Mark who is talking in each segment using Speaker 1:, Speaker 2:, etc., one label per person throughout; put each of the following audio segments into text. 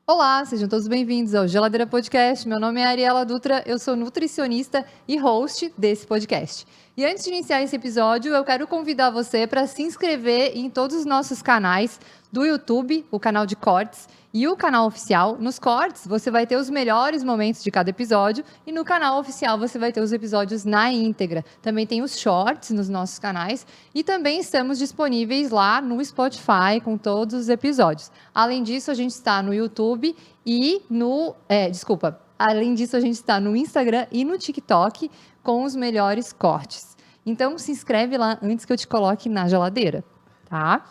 Speaker 1: Olá, sejam todos bem-vindos ao Geladeira Podcast. Meu nome é Ariela Dutra, eu sou nutricionista e host desse podcast. E antes de iniciar esse episódio, eu quero convidar você para se inscrever em todos os nossos canais do YouTube, o canal de cortes e o canal oficial. Nos cortes, você vai ter os melhores momentos de cada episódio e no canal oficial você vai ter os episódios na íntegra. Também tem os shorts nos nossos canais e também estamos disponíveis lá no Spotify com todos os episódios. Além disso, a gente está no YouTube e além disso, a gente está no Instagram e no TikTok com os melhores cortes. Então, se inscreve lá antes que eu te coloque na geladeira, tá?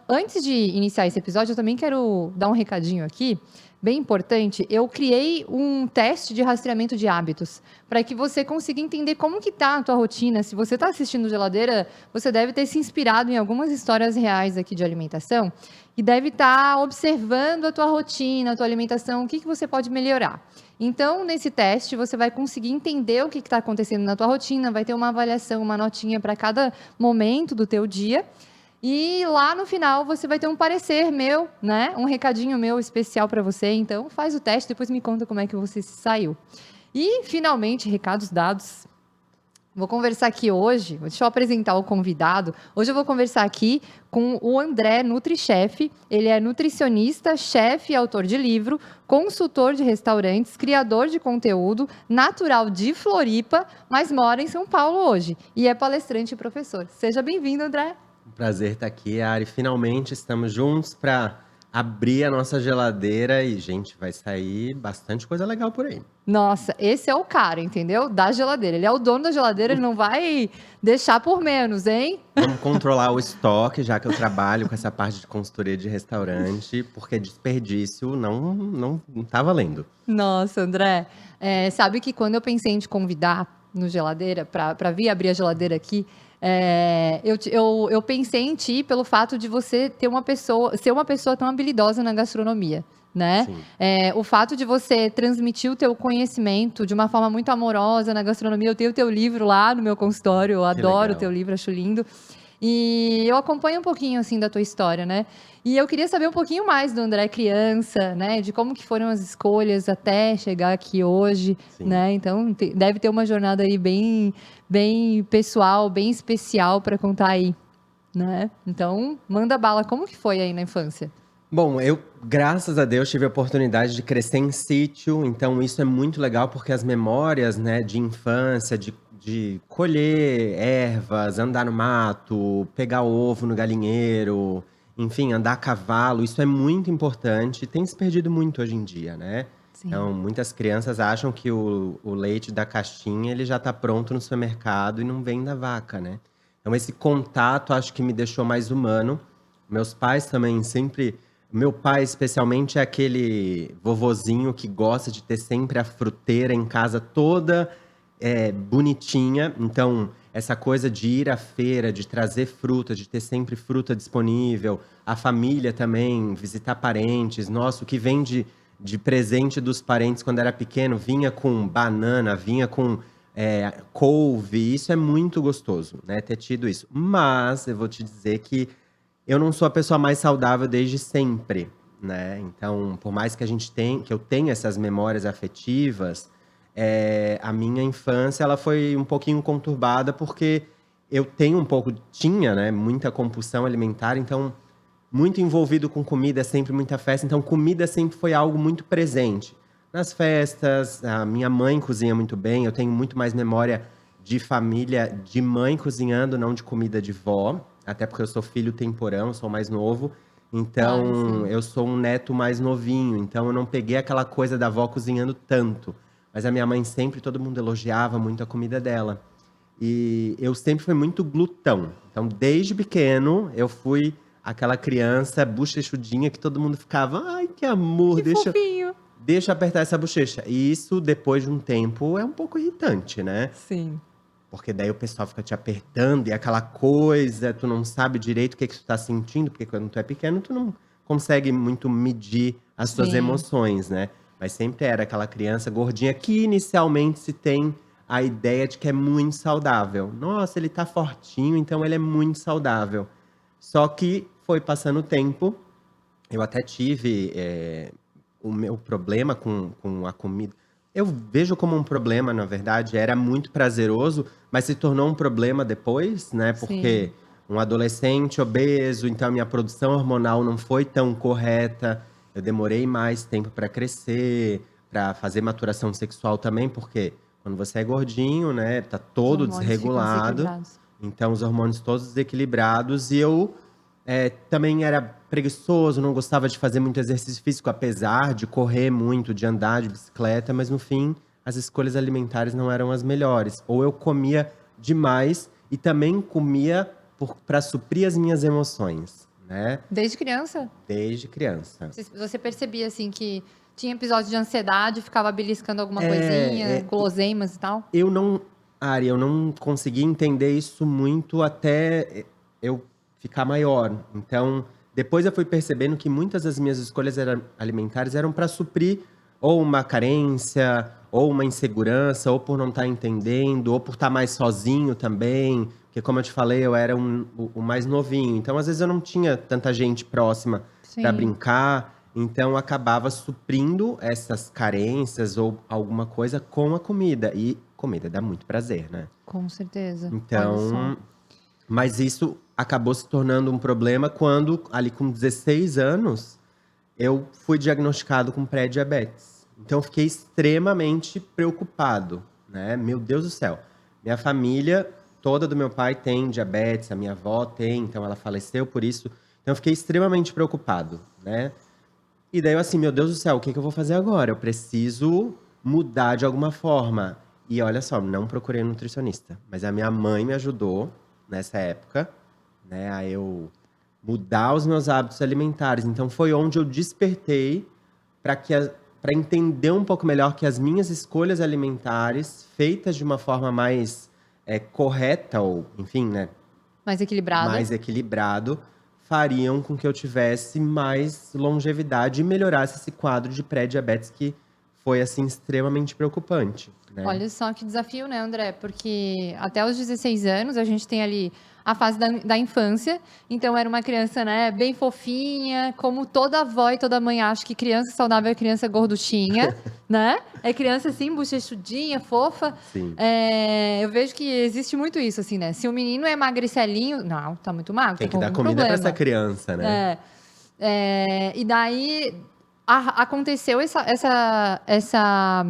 Speaker 1: Antes de iniciar esse episódio, eu também quero dar um recadinho aqui, bem importante. Eu criei um teste de rastreamento de hábitos para que você consiga entender como que tá a tua rotina. Se você está assistindo Geladeira, você deve ter se inspirado em algumas histórias reais aqui de alimentação e deve estar observando a tua rotina, a tua alimentação, o que você pode melhorar. Então, nesse teste, você vai conseguir entender o que está acontecendo na tua rotina, vai ter uma avaliação, uma notinha para cada momento do teu dia. E lá no final você vai ter um parecer meu, né? Um recadinho meu especial para você. Então faz o teste, depois me conta como é que você se saiu. E finalmente, recados dados. Vou conversar aqui hoje, deixa eu apresentar o convidado. Hoje eu vou conversar aqui com o André NutriChef. Ele é nutricionista, chefe e autor de livro, consultor de restaurantes, criador de conteúdo, natural de Floripa, mas mora em São Paulo hoje. E é palestrante e professor. Seja bem-vindo, André.
Speaker 2: Um prazer estar aqui, Ari. Finalmente estamos juntos para abrir a nossa geladeira e, gente, vai sair bastante coisa legal por aí.
Speaker 1: Nossa, esse é o cara, entendeu? Da geladeira. Ele é o dono da geladeira, ele não vai deixar por menos, hein?
Speaker 2: Vamos controlar o estoque, já que eu trabalho com essa parte de consultoria de restaurante, porque desperdício não tá valendo.
Speaker 1: Nossa, André, sabe que quando eu pensei em te convidar no Geladeira, para vir abrir a geladeira aqui, eu pensei em ti pelo fato de você ser uma pessoa tão habilidosa na gastronomia, né?
Speaker 2: Sim.
Speaker 1: O fato de você transmitir o teu conhecimento de uma forma muito amorosa na gastronomia. Eu tenho o teu livro lá no meu consultório, eu
Speaker 2: Que
Speaker 1: adoro o
Speaker 2: legal.
Speaker 1: teu livro, acho lindo. E eu acompanho um pouquinho, assim, da tua história, né? E eu queria saber um pouquinho mais do André criança, né? De como que foram as escolhas até chegar aqui hoje,
Speaker 2: Sim.
Speaker 1: né? Então, deve ter uma jornada aí bem, bem pessoal, bem especial para contar aí, né? Então, manda bala. Como que foi aí na infância?
Speaker 2: Bom, eu, graças a Deus, tive a oportunidade de crescer em sítio, então isso é muito legal porque as memórias, né, de infância, de colher ervas, andar no mato, pegar ovo no galinheiro, enfim, andar a cavalo, isso é muito importante e tem se perdido muito hoje em dia, né?
Speaker 1: Sim.
Speaker 2: Então, muitas crianças acham que o leite da caixinha ele já está pronto no supermercado e não vem da vaca, né? Então, esse contato acho que me deixou mais humano. Meus pais também sempre. Meu pai, especialmente, é aquele vovozinho que gosta de ter sempre a fruteira em casa toda bonitinha. Então, essa coisa de ir à feira, de trazer fruta, de ter sempre fruta disponível. A família também, visitar parentes. Nossa, o que vem de presente dos parentes quando era pequeno, vinha com banana, vinha com couve. Isso é muito gostoso, né? Ter tido isso. Mas eu vou te dizer que eu não sou a pessoa mais saudável desde sempre, né? Então, por mais que que eu tenha essas memórias afetivas, a minha infância ela foi um pouquinho conturbada porque eu tenho um pouco, tinha, né, muita compulsão alimentar, então muito envolvido com comida, sempre muita festa, então comida sempre foi algo muito presente. Nas festas, a minha mãe cozinha muito bem, eu tenho muito mais memória de família, de mãe cozinhando, não de comida de vó, até porque eu sou filho temporão, sou mais novo,
Speaker 1: Claro,
Speaker 2: então
Speaker 1: sim.
Speaker 2: eu sou um neto mais novinho, então eu não peguei aquela coisa da avó cozinhando tanto. Mas a minha mãe sempre, todo mundo elogiava muito a comida dela. E eu sempre fui muito glutão. Então, desde pequeno, eu fui aquela criança bochechudinha que todo mundo ficava, ai, que amor,
Speaker 1: Que fofinho.
Speaker 2: deixa eu apertar essa bochecha. E isso, depois de um tempo, é um pouco irritante, né?
Speaker 1: Sim.
Speaker 2: Porque daí o pessoal fica te apertando e aquela coisa, tu não sabe direito o que que tu tá sentindo, porque quando tu é pequeno, tu não consegue muito medir as tuas
Speaker 1: Sim.
Speaker 2: emoções, né? Mas sempre era aquela criança gordinha que inicialmente se tem a ideia de que é muito saudável. Nossa, ele tá fortinho, então ele é muito saudável. Só que foi passando o tempo eu até tive o meu problema com a comida. Eu vejo como um problema, na verdade, era muito prazeroso, mas se tornou um problema depois, né? Porque
Speaker 1: Sim.
Speaker 2: um adolescente obeso, então a minha produção hormonal não foi tão correta. Eu demorei mais tempo para crescer, para fazer maturação sexual também, porque quando você é gordinho, né, tá
Speaker 1: Os
Speaker 2: todo
Speaker 1: hormônios ficam
Speaker 2: desregulado.
Speaker 1: desequilibrados.
Speaker 2: Então, os hormônios todos desequilibrados. E eu também era preguiçoso, não gostava de fazer muito exercício físico, apesar de correr muito, de andar de bicicleta. Mas no fim, as escolhas alimentares não eram as melhores. Ou eu comia demais e também comia para suprir as minhas emoções, né?
Speaker 1: Desde criança?
Speaker 2: Desde criança.
Speaker 1: Você percebia, assim, que tinha episódio de ansiedade, ficava beliscando alguma coisinha,
Speaker 2: É,
Speaker 1: guloseimas e tal?
Speaker 2: eu não, Ari, eu não consegui entender isso muito até eu ficar maior. Então, depois eu fui percebendo que muitas das minhas escolhas alimentares eram para suprir ou uma carência, ou uma insegurança, ou por não estar entendendo, ou por estar mais sozinho também. Porque, como eu te falei, eu era o mais novinho. Então, às vezes, eu não tinha tanta gente próxima para
Speaker 1: Sim,
Speaker 2: brincar. Então, eu acabava suprindo essas carências ou alguma coisa com a comida. E comida dá muito prazer, né?
Speaker 1: com certeza. Olha só.
Speaker 2: Então, mas isso acabou se tornando um problema quando, ali com 16 anos, eu fui diagnosticado com pré-diabetes. Então, eu fiquei extremamente preocupado, né? Meu Deus do céu. Minha família toda do meu pai tem diabetes, a minha avó tem, então ela faleceu por isso. Então, eu fiquei extremamente preocupado, né? E daí eu assim, meu Deus do céu, o que que eu vou fazer agora? Eu preciso mudar de alguma forma. E olha só, não procurei um nutricionista, mas a minha mãe me ajudou nessa época, né, a eu mudar os meus hábitos alimentares. Então foi onde eu despertei para para entender um pouco melhor que as minhas escolhas alimentares, feitas de uma forma mais correta ou, enfim, né,
Speaker 1: Mais equilibrada.
Speaker 2: mais equilibrado, fariam com que eu tivesse mais longevidade e melhorasse esse quadro de pré-diabetes que foi, assim, extremamente preocupante, né.
Speaker 1: Olha só que desafio, né, André? Porque até os 16 anos a gente tem ali a fase da infância. Então era uma criança, né, bem fofinha, como toda avó e toda mãe acha que criança saudável é criança gorduchinha, né? É criança assim, bochechudinha, fofa.
Speaker 2: Sim,
Speaker 1: Eu vejo que existe muito isso, assim, né? Se o menino é magricelinho, não, tá muito magro, tá
Speaker 2: tem que
Speaker 1: com
Speaker 2: dar
Speaker 1: algum
Speaker 2: comida para essa
Speaker 1: problema.
Speaker 2: criança, né.
Speaker 1: É, e daí aconteceu essa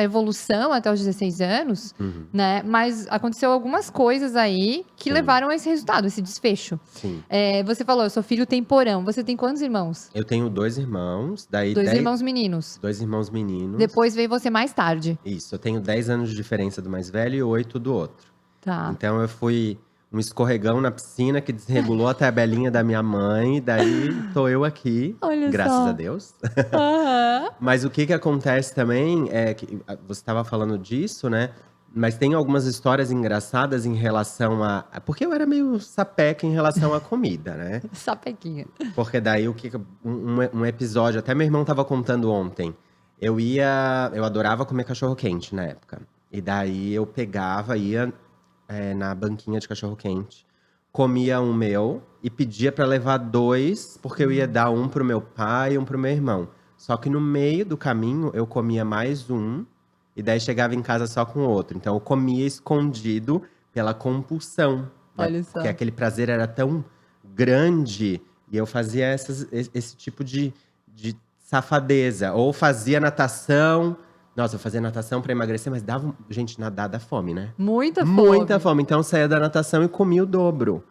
Speaker 1: evolução até os 16 anos,
Speaker 2: Uhum.
Speaker 1: né? Mas aconteceu algumas coisas aí que
Speaker 2: Sim,
Speaker 1: levaram a esse resultado, esse desfecho.
Speaker 2: sim.
Speaker 1: Você falou, eu sou filho temporão. Você tem quantos irmãos?
Speaker 2: Eu tenho 2 irmãos, daí
Speaker 1: Dois irmãos meninos.
Speaker 2: 2 irmãos meninos.
Speaker 1: Depois veio você mais tarde.
Speaker 2: Isso, eu tenho 10 anos de diferença do mais velho e 8 do outro.
Speaker 1: Tá.
Speaker 2: Então eu fui um escorregão na piscina que desregulou a tabelinha da minha mãe, daí tô eu aqui,
Speaker 1: Olha
Speaker 2: graças a
Speaker 1: só.
Speaker 2: Deus.
Speaker 1: Aham.
Speaker 2: Mas o que que acontece também é que você estava falando disso, né? Mas tem algumas histórias engraçadas em relação porque eu era meio sapeca em relação à comida, né?
Speaker 1: Sapequinha.
Speaker 2: Porque daí um episódio, até meu irmão estava contando ontem. Eu adorava comer cachorro quente na época. E daí eu pegava, ia na banquinha de cachorro quente, comia um meu e pedia para levar 2, porque eu ia dar um pro meu pai e um pro meu irmão. Só que no meio do caminho eu comia mais um e daí chegava em casa só com o outro. Então eu comia escondido pela compulsão, né?
Speaker 1: Olha só.
Speaker 2: Porque aquele prazer era tão grande e eu fazia esse tipo de safadeza. Ou fazia natação. Nossa, eu fazia natação para emagrecer, mas gente, nadar dá fome, né?
Speaker 1: Muita
Speaker 2: Muita
Speaker 1: fome.
Speaker 2: fome. Então eu saía da natação e comia o dobro,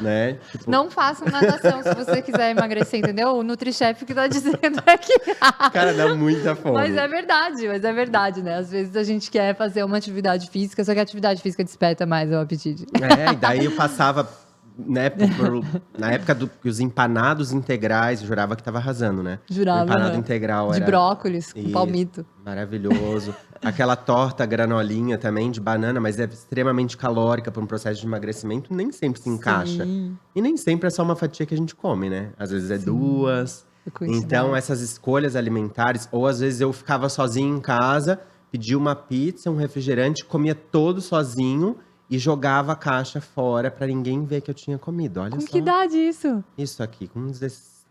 Speaker 2: né? Tipo,
Speaker 1: Não façam natação se você quiser emagrecer, entendeu? O NutriChef que tá dizendo aqui.
Speaker 2: cara, dá muita fome.
Speaker 1: Mas é verdade, né? Às vezes a gente quer fazer uma atividade física, só que a atividade física desperta mais o apetite.
Speaker 2: E daí eu passava, né, na época que os empanados integrais, eu jurava que tava arrasando, né?
Speaker 1: Jurava,
Speaker 2: O empanado
Speaker 1: né?
Speaker 2: integral
Speaker 1: De
Speaker 2: era
Speaker 1: brócolis, com
Speaker 2: Isso,
Speaker 1: palmito.
Speaker 2: maravilhoso. Aquela torta granolinha também de banana, mas é extremamente calórica para um processo de emagrecimento, nem sempre se encaixa.
Speaker 1: Sim,
Speaker 2: E nem sempre é só uma fatia que a gente come, né? Às vezes é duas.
Speaker 1: a quantidade.
Speaker 2: Então, essas escolhas alimentares, ou às vezes eu ficava sozinho em casa, pedia uma pizza, um refrigerante, comia todo sozinho e jogava a caixa fora para ninguém ver que eu tinha comido. Olha
Speaker 1: Com
Speaker 2: só
Speaker 1: que idade isso?
Speaker 2: isso aqui, com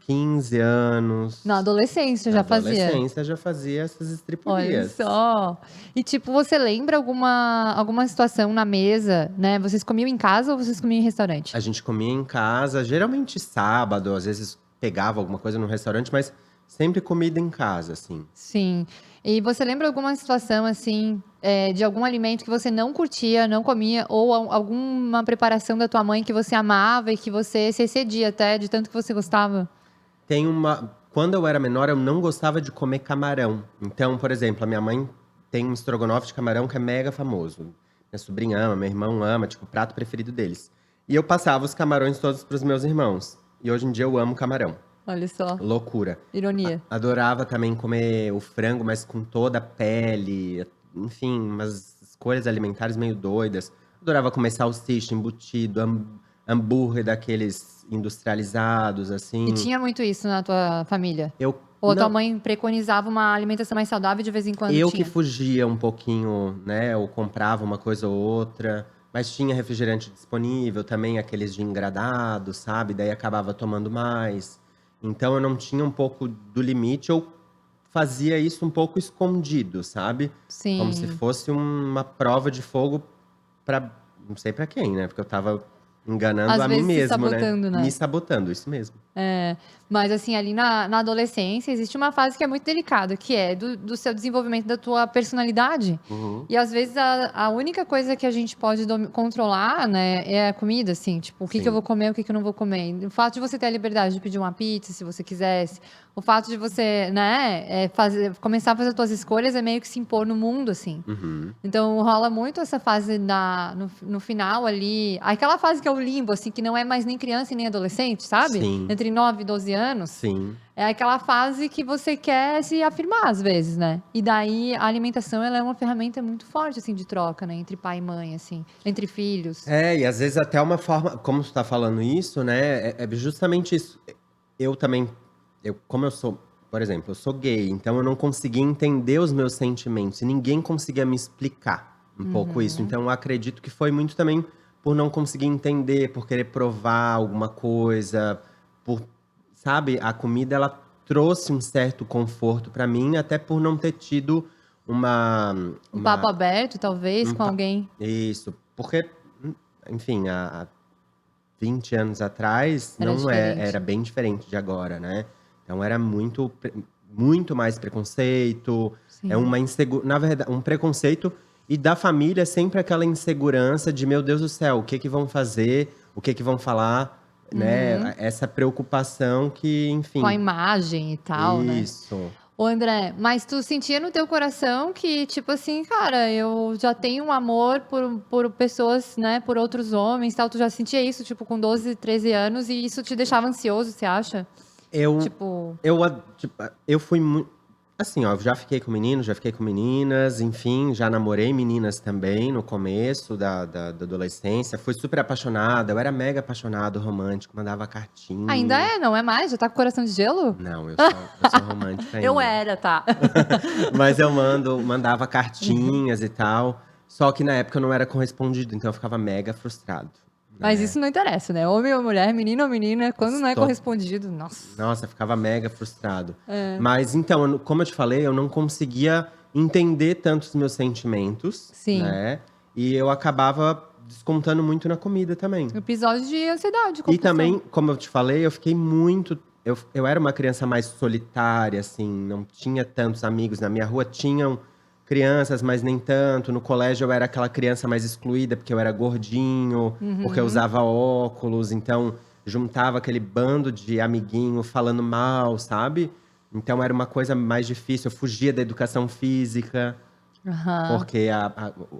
Speaker 2: 15 anos.
Speaker 1: Na adolescência já
Speaker 2: Na
Speaker 1: fazia?
Speaker 2: adolescência já fazia essas
Speaker 1: Olha
Speaker 2: estripulias.
Speaker 1: só. E tipo, você lembra alguma situação na mesa, né? Vocês comiam em casa ou vocês comiam em restaurante?
Speaker 2: A gente comia em casa, geralmente sábado, às vezes pegava alguma coisa no restaurante, mas sempre comida em casa, assim.
Speaker 1: Sim. E você lembra alguma situação, assim, de algum alimento que você não curtia, não comia, ou alguma preparação da tua mãe que você amava e que você se excedia até de tanto que você gostava?
Speaker 2: Tem uma. Quando eu era menor, eu não gostava de comer camarão. Então, por exemplo, a minha mãe tem um estrogonofe de camarão que é mega famoso. Minha sobrinha ama, meu irmão ama, tipo, o prato preferido deles. E eu passava os camarões todos pros meus irmãos. E hoje em dia eu amo camarão.
Speaker 1: Olha só,
Speaker 2: Loucura.
Speaker 1: ironia.
Speaker 2: Adorava também comer o frango, mas com toda a pele. Enfim, umas escolhas alimentares meio doidas. Adorava comer salsicha, embutido, hambúrguer daqueles industrializados, assim.
Speaker 1: E tinha muito isso na tua família?
Speaker 2: Eu
Speaker 1: Ou a tua
Speaker 2: não,
Speaker 1: mãe preconizava uma alimentação mais saudável e de vez em quando
Speaker 2: eu que
Speaker 1: tinha?
Speaker 2: fugia um pouquinho, né? Eu comprava uma coisa ou outra, mas tinha refrigerante disponível, também aqueles de engradado, sabe? Daí acabava tomando mais. Então eu não tinha um pouco do limite, eu fazia isso um pouco escondido, sabe? Como se
Speaker 1: Sim.
Speaker 2: fosse uma prova de fogo pra não sei pra quem, né? Porque eu tava enganando
Speaker 1: Às
Speaker 2: a mim
Speaker 1: vezes se
Speaker 2: mesmo, né?
Speaker 1: sabotando,
Speaker 2: Me
Speaker 1: né?
Speaker 2: sabotando, isso mesmo.
Speaker 1: É, mas assim, ali na adolescência, existe uma fase que é muito delicada, que é do seu desenvolvimento da tua personalidade.
Speaker 2: Uhum.
Speaker 1: E às vezes a única coisa que a gente pode controlar, né, é a comida, assim, tipo, o que eu vou
Speaker 2: Sim.
Speaker 1: comer, o que eu não vou comer. O fato de você ter a liberdade de pedir uma pizza, se você quisesse, o fato de você, né, começar a fazer as suas escolhas é meio que se impor no mundo, assim.
Speaker 2: Uhum.
Speaker 1: Então rola muito essa fase no final ali, aquela fase que é o limbo, assim, que não é mais nem criança e nem adolescente, sabe?
Speaker 2: Sim,
Speaker 1: Entre 9 e 12 anos.
Speaker 2: sim.
Speaker 1: É aquela fase que você quer se afirmar às vezes, né? E daí a alimentação, ela é uma ferramenta muito forte, assim, de troca, né? Entre pai e mãe, assim, entre filhos.
Speaker 2: É, e às vezes até uma forma, como tu tá falando isso, né? É justamente isso. Eu também, como eu sou, por exemplo, eu sou gay, então eu não conseguia entender os meus sentimentos e ninguém conseguia me explicar um pouco isso.
Speaker 1: Uhum.
Speaker 2: Então eu acredito que foi muito também por não conseguir entender, por querer provar alguma coisa, por, sabe, a comida ela trouxe um certo conforto pra mim, até por não ter tido uma,
Speaker 1: Um papo
Speaker 2: uma,
Speaker 1: aberto, talvez,
Speaker 2: um
Speaker 1: com
Speaker 2: pa-
Speaker 1: alguém.
Speaker 2: isso, porque, enfim, há 20 anos atrás
Speaker 1: Era
Speaker 2: não era
Speaker 1: diferente.
Speaker 2: bem diferente de agora, né? Então era muito mais preconceito,
Speaker 1: Sim.
Speaker 2: na verdade, um preconceito e da família sempre aquela insegurança de meu Deus do céu, o que que vão fazer, o que que vão falar,
Speaker 1: Uhum.
Speaker 2: né? Essa preocupação que,
Speaker 1: Com a
Speaker 2: enfim,
Speaker 1: imagem e tal, né?
Speaker 2: isso.
Speaker 1: Ô, André, mas tu sentia no teu coração que, tipo assim, cara, eu já tenho um amor por pessoas, né, por outros homens, tal. Tu já sentia isso, tipo, com 12, 13 anos e isso te deixava ansioso, você acha?
Speaker 2: Eu,
Speaker 1: Tipo,
Speaker 2: tipo, eu fui muito. Assim, ó, já fiquei com meninos, já fiquei com meninas, enfim, já namorei meninas também no começo da adolescência. Fui super apaixonada, eu era mega apaixonado, romântico, mandava
Speaker 1: ainda
Speaker 2: cartinha.
Speaker 1: é, não é mais? Já tá com o coração de gelo?
Speaker 2: Não, eu sou romântica
Speaker 1: Eu
Speaker 2: ainda.
Speaker 1: era, tá?
Speaker 2: Mas eu mandava cartinhas e tal. Só que na época eu não era correspondido, então eu ficava mega frustrado,
Speaker 1: Mas
Speaker 2: né?
Speaker 1: isso não interessa, né? Homem ou mulher, menino ou menina, quando não é correspondido, nossa.
Speaker 2: Nossa, ficava mega frustrado. Mas então, como eu te falei, eu não conseguia entender tanto os meus sentimentos,
Speaker 1: Sim.
Speaker 2: né? E eu acabava descontando muito na comida também.
Speaker 1: Episódio de ansiedade,
Speaker 2: E
Speaker 1: compulsão.
Speaker 2: também, como eu te falei, eu fiquei muito. Eu era uma criança mais solitária, assim, não tinha tantos amigos. Na minha rua tinham crianças, mas nem tanto. No colégio eu era aquela criança mais excluída, porque eu era gordinho, porque eu
Speaker 1: Uhum.
Speaker 2: usava óculos, então juntava aquele bando de amiguinho falando mal, sabe? Então era uma coisa mais difícil. Eu fugia da educação física
Speaker 1: Aham.
Speaker 2: porque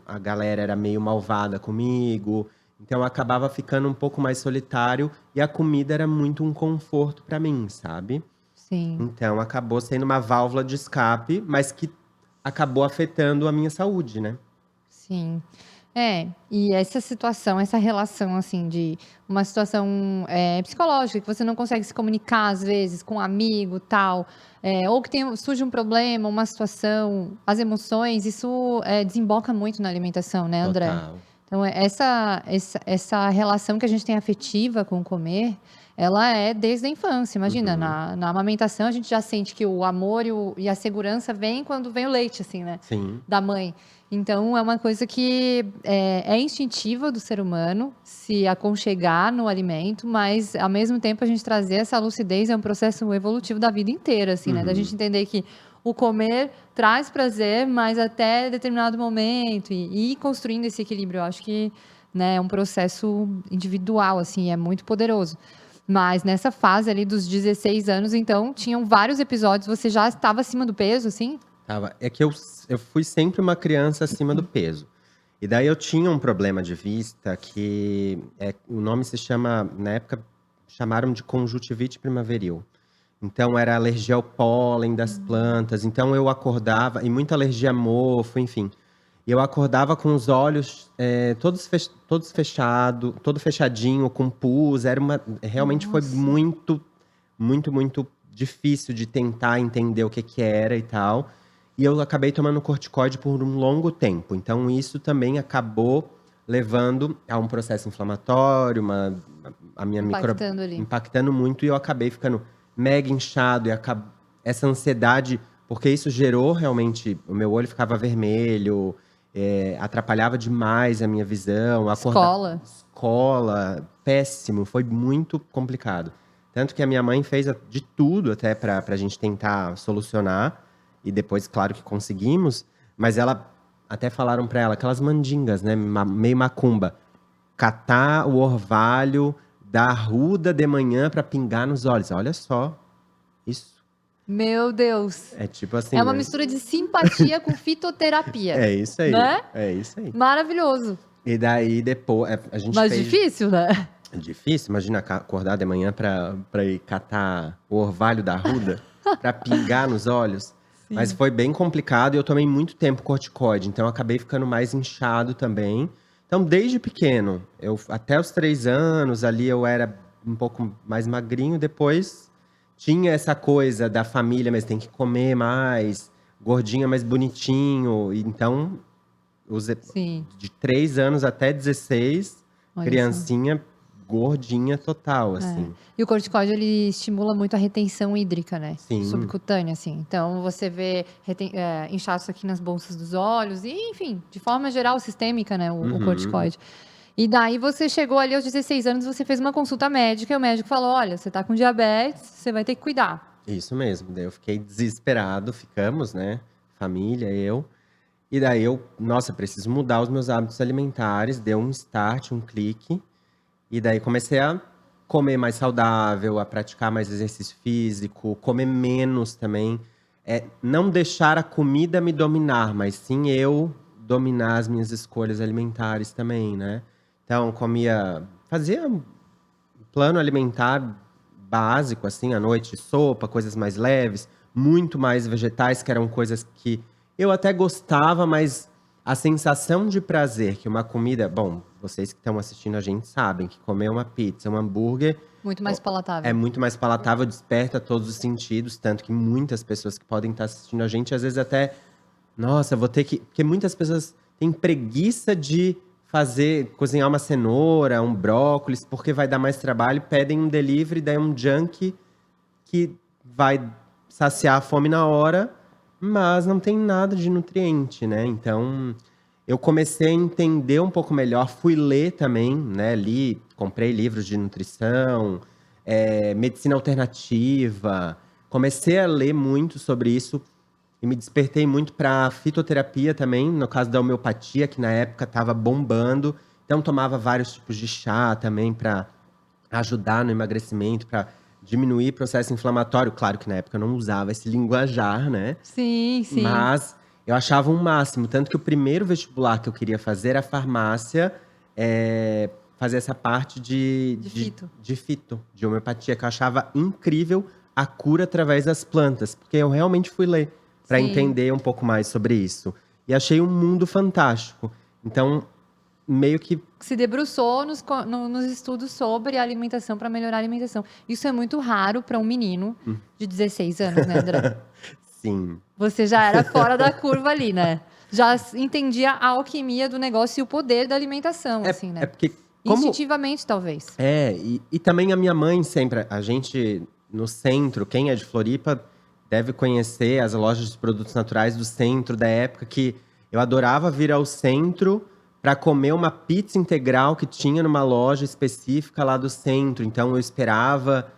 Speaker 2: a galera era meio malvada comigo. Então eu acabava ficando um pouco mais solitário e a comida era muito um conforto pra mim, sabe?
Speaker 1: Sim.
Speaker 2: Então acabou sendo uma válvula de escape, mas que acabou afetando a minha saúde, né?
Speaker 1: Sim. É, e essa situação, essa relação, assim, de uma situação psicológica, que você não consegue se comunicar, às vezes, com um amigo, tal, ou que surge um problema, uma situação, as emoções, isso desemboca muito na alimentação, né, André?
Speaker 2: Total.
Speaker 1: Então, essa relação que a gente tem afetiva com o comer, ela é desde a infância. Imagina, na amamentação a gente já sente que o amor e a segurança vem quando vem o leite, assim, né?
Speaker 2: Sim.
Speaker 1: Da mãe. Então, é uma coisa que é instintiva do ser humano se aconchegar no alimento, mas, ao mesmo tempo, a gente trazer essa lucidez é um processo evolutivo da vida inteira, assim, né? Da gente entender que o comer traz prazer, mas até determinado momento, e ir construindo esse equilíbrio. Eu acho que, né, é um processo individual, assim, é muito poderoso. Mas nessa fase ali dos 16 anos, então, tinham vários episódios, você já estava acima do peso, assim?
Speaker 2: Tava. É que eu fui sempre uma criança acima do peso. E daí eu tinha um problema de vista que o nome se chama, na época, chamaram de conjuntivite primaveril. Então era alergia ao pólen das plantas. Então eu acordava, e muita alergia a mofo, enfim. E eu acordava com os olhos todos fechados, todo fechadinho, com pus. Realmente foi
Speaker 1: Nossa.
Speaker 2: muito, muito, muito difícil de tentar entender o que era e tal. E eu acabei tomando corticoide por um longo tempo. Então isso também acabou levando a um processo inflamatório, a minha
Speaker 1: Impactando ali.
Speaker 2: impactando muito, e eu acabei ficando mega inchado, e essa ansiedade, porque isso gerou realmente, o meu olho ficava vermelho, atrapalhava demais a minha visão. Escola, péssimo, foi muito complicado. Tanto que a minha mãe fez de tudo até pra gente tentar solucionar. E depois, claro que conseguimos, mas até falaram pra ela, aquelas mandingas, né, meio macumba. Catar o orvalho da arruda de manhã pra pingar nos olhos. Olha só, isso
Speaker 1: Meu Deus.
Speaker 2: é tipo assim,
Speaker 1: É uma
Speaker 2: né?
Speaker 1: mistura de simpatia com fitoterapia.
Speaker 2: É isso aí,
Speaker 1: Né?
Speaker 2: é isso aí.
Speaker 1: Maravilhoso.
Speaker 2: E daí depois, a gente
Speaker 1: Mas
Speaker 2: fez…
Speaker 1: difícil, né?
Speaker 2: É difícil, imagina acordar de manhã pra ir catar o orvalho da arruda, pra pingar nos olhos.
Speaker 1: Sim.
Speaker 2: Mas foi bem complicado, e eu tomei muito tempo corticoide, então eu acabei ficando mais inchado também. Então, desde pequeno, até os 3 anos ali eu era um pouco mais magrinho. Depois tinha essa coisa da família, mas tem que comer mais, gordinha mais bonitinho. E então,
Speaker 1: Sim.
Speaker 2: de 3 anos até 16,
Speaker 1: Olha
Speaker 2: criancinha gordinha total, assim.
Speaker 1: E o corticóide, ele estimula muito a retenção hídrica, né?
Speaker 2: Sim.
Speaker 1: Subcutânea, assim. Então, você vê inchaço aqui nas bolsas dos olhos. E, enfim, de forma geral, sistêmica, né? O corticóide. E daí, você chegou ali aos 16 anos, você fez uma consulta médica. E o médico falou, olha, você tá com diabetes, você vai ter que cuidar.
Speaker 2: Isso mesmo. Daí eu fiquei desesperado, ficamos, né? Família, eu. E daí nossa, preciso mudar os meus hábitos alimentares. Deu um start, um clique. E daí comecei a comer mais saudável, a praticar mais exercício físico, comer menos também. Não deixar a comida me dominar, mas sim eu dominar as minhas escolhas alimentares também, né? Então, fazia um plano alimentar básico, assim, à noite, sopa, coisas mais leves, muito mais vegetais, que eram coisas que eu até gostava, mas a sensação de prazer que uma comida… Bom, vocês que estão assistindo a gente sabem que comer uma pizza, um hambúrguer…
Speaker 1: Muito mais palatável.
Speaker 2: É muito mais palatável, desperta todos os sentidos. Tanto que muitas pessoas que podem estar assistindo a gente, às vezes até… Nossa, vou ter que… Porque muitas pessoas têm preguiça de cozinhar uma cenoura, um brócolis, porque vai dar mais trabalho. Pedem um delivery, daí um junk que vai saciar a fome na hora, mas não tem nada de nutriente, né? Então, eu comecei a entender um pouco melhor. Fui ler também, né? Comprei livros de nutrição, medicina alternativa. Comecei a ler muito sobre isso e me despertei muito para fitoterapia também, no caso da homeopatia, que na época estava bombando. Então, tomava vários tipos de chá também para ajudar no emagrecimento, para diminuir o processo inflamatório. Claro que na época eu não usava esse linguajar, né?
Speaker 1: Sim, sim.
Speaker 2: Mas eu achava um máximo. Tanto que o primeiro vestibular que eu queria fazer era farmácia, fazer essa parte de fito, de homeopatia, que eu achava incrível a cura através das plantas. Porque eu realmente fui ler para entender um pouco mais sobre isso. E achei um mundo fantástico. Então, meio que
Speaker 1: se debruçou nos estudos sobre a alimentação para melhorar a alimentação. Isso é muito raro para um menino de 16 anos, né, André?
Speaker 2: Sim.
Speaker 1: Você já era fora da curva ali, né? Já entendia a alquimia do negócio e o poder da alimentação, assim, né?
Speaker 2: É porque Como
Speaker 1: Instintivamente, talvez.
Speaker 2: e também a minha mãe sempre, a gente no centro, quem é de Floripa deve conhecer as lojas de produtos naturais do centro, da época que eu adorava vir ao centro para comer uma pizza integral que tinha numa loja específica lá do centro. Então eu esperava,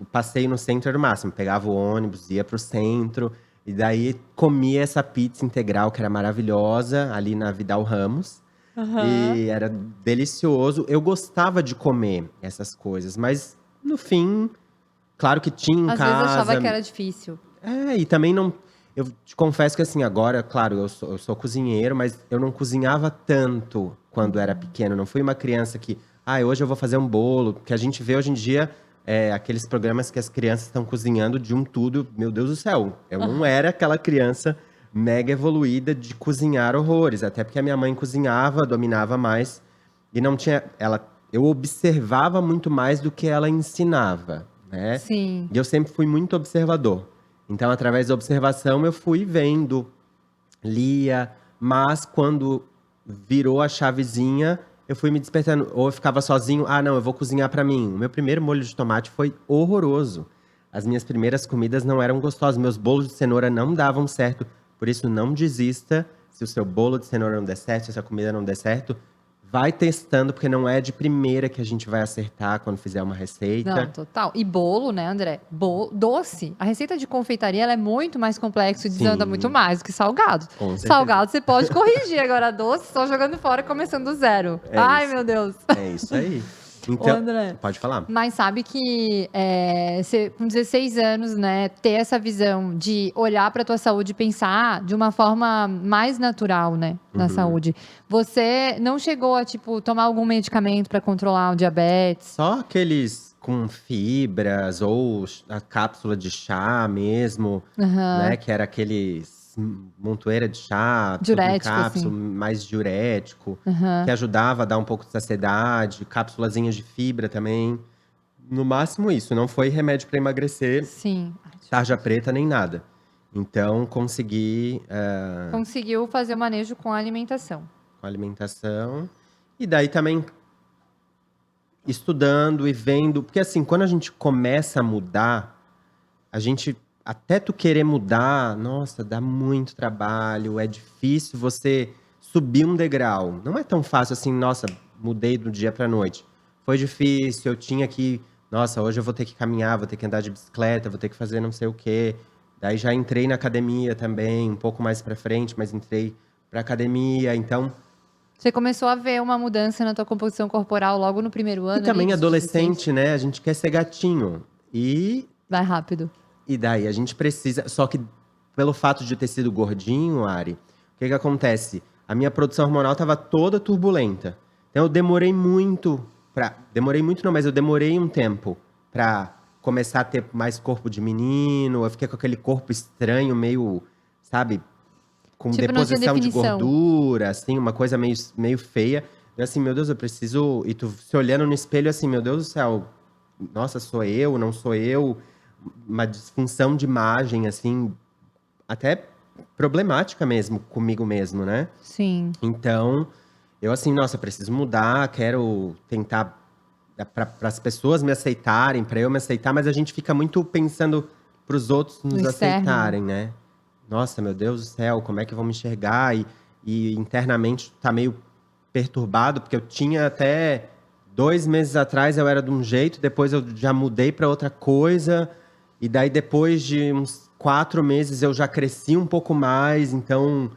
Speaker 2: o passeio no centro era o máximo, pegava o ônibus, ia pro centro, e daí comia essa pizza integral que era maravilhosa, ali na Vidal Ramos.
Speaker 1: Aham.
Speaker 2: E era delicioso. Eu gostava de comer essas coisas, mas no fim, claro que tinha em
Speaker 1: Às vezes achava
Speaker 2: casa.
Speaker 1: que era difícil.
Speaker 2: E também não. Eu te confesso que assim, agora, claro, eu sou cozinheiro, mas eu não cozinhava tanto quando era pequeno. Não fui uma criança que, hoje eu vou fazer um bolo. Que a gente vê hoje em dia aqueles programas que as crianças estão cozinhando de um tudo. Meu Deus do céu, eu não
Speaker 1: Aham.
Speaker 2: era aquela criança mega evoluída de cozinhar horrores. Até porque a minha mãe cozinhava, dominava mais. E não tinha. Eu observava muito mais do que ela ensinava, né?
Speaker 1: Sim.
Speaker 2: E eu sempre fui muito observador. Então, através da observação, eu fui vendo, lia, mas quando virou a chavezinha, eu fui me despertando. Ou eu ficava sozinho, não, eu vou cozinhar pra mim. O meu primeiro molho de tomate foi horroroso. As minhas primeiras comidas não eram gostosas, meus bolos de cenoura não davam certo. Por isso, não desista. Se o seu bolo de cenoura não der certo, se a sua comida não der certo, vai testando, porque não é de primeira que a gente vai acertar quando fizer uma
Speaker 1: Não,
Speaker 2: receita.
Speaker 1: total. E bolo, né, André? Doce. A receita de confeitaria ela é muito mais complexa e desanda
Speaker 2: Sim,
Speaker 1: muito mais do que salgado.
Speaker 2: com certeza.
Speaker 1: Salgado você pode corrigir, agora doce só jogando fora e começando do zero.
Speaker 2: É
Speaker 1: Ai,
Speaker 2: isso.
Speaker 1: meu Deus.
Speaker 2: É isso aí.
Speaker 1: Ô,
Speaker 2: Então,
Speaker 1: André.
Speaker 2: pode falar.
Speaker 1: Mas sabe que você, com 16 anos, né, ter essa visão de olhar para tua saúde e pensar de uma forma mais natural, né, na saúde. Você não chegou a, tipo, tomar algum medicamento para controlar o diabetes?
Speaker 2: Só aqueles com fibras ou a cápsula de chá mesmo,
Speaker 1: Aham.
Speaker 2: né? Que era aqueles montoeira de chá, tudo em
Speaker 1: Diurético,
Speaker 2: cápsula,
Speaker 1: assim.
Speaker 2: mais diurético, que
Speaker 1: Aham.
Speaker 2: ajudava a dar um pouco de saciedade, cápsulazinhas de fibra também. No máximo isso, não foi remédio para emagrecer,
Speaker 1: Sim.
Speaker 2: tarja preta nem nada. Então consegui
Speaker 1: Conseguiu fazer o manejo com a alimentação.
Speaker 2: com a alimentação. E daí também estudando e vendo. Porque assim, quando a gente começa a mudar, a gente. Até tu querer mudar, nossa, dá muito trabalho. É difícil você subir um degrau. Não é tão fácil assim, nossa, mudei do dia pra noite. Foi difícil, eu tinha que. Nossa, hoje eu vou ter que caminhar, vou ter que andar de bicicleta, vou ter que fazer não sei o quê. Daí já entrei na academia também, um pouco mais pra frente, mas entrei pra academia. Então,
Speaker 1: Você começou a ver uma mudança na tua composição corporal logo no primeiro
Speaker 2: e
Speaker 1: ano ali,
Speaker 2: também
Speaker 1: dos 16?
Speaker 2: adolescente, né? A gente quer ser gatinho.
Speaker 1: Vai rápido.
Speaker 2: E daí a gente precisa. Só que pelo fato de eu ter sido gordinho, Ari, o que que acontece? A minha produção hormonal estava toda turbulenta. Então eu demorei muito pra. Demorei muito não, mas eu demorei um tempo pra começar a ter mais corpo de menino. Eu fiquei com aquele corpo estranho, meio, sabe, com
Speaker 1: Tipo, não tinha
Speaker 2: deposição de
Speaker 1: definição.
Speaker 2: gordura, assim, uma coisa meio feia. Eu assim, meu Deus, eu preciso. E tu se olhando no espelho assim, meu Deus do céu, nossa, sou eu, não sou eu? Uma disfunção de imagem, assim, até problemática mesmo, comigo mesmo, né?
Speaker 1: Sim.
Speaker 2: Então, eu assim, nossa, preciso mudar, quero tentar para as pessoas me aceitarem, para eu me aceitar, mas a gente fica muito pensando para os outros nos
Speaker 1: externo, né?
Speaker 2: aceitarem, né? Nossa, meu Deus do céu, como é que vão me enxergar? E internamente tá meio perturbado, porque eu tinha até 2 meses atrás eu era de um jeito, depois eu já mudei para outra coisa, e daí depois de uns 4 meses eu já cresci um pouco mais, então,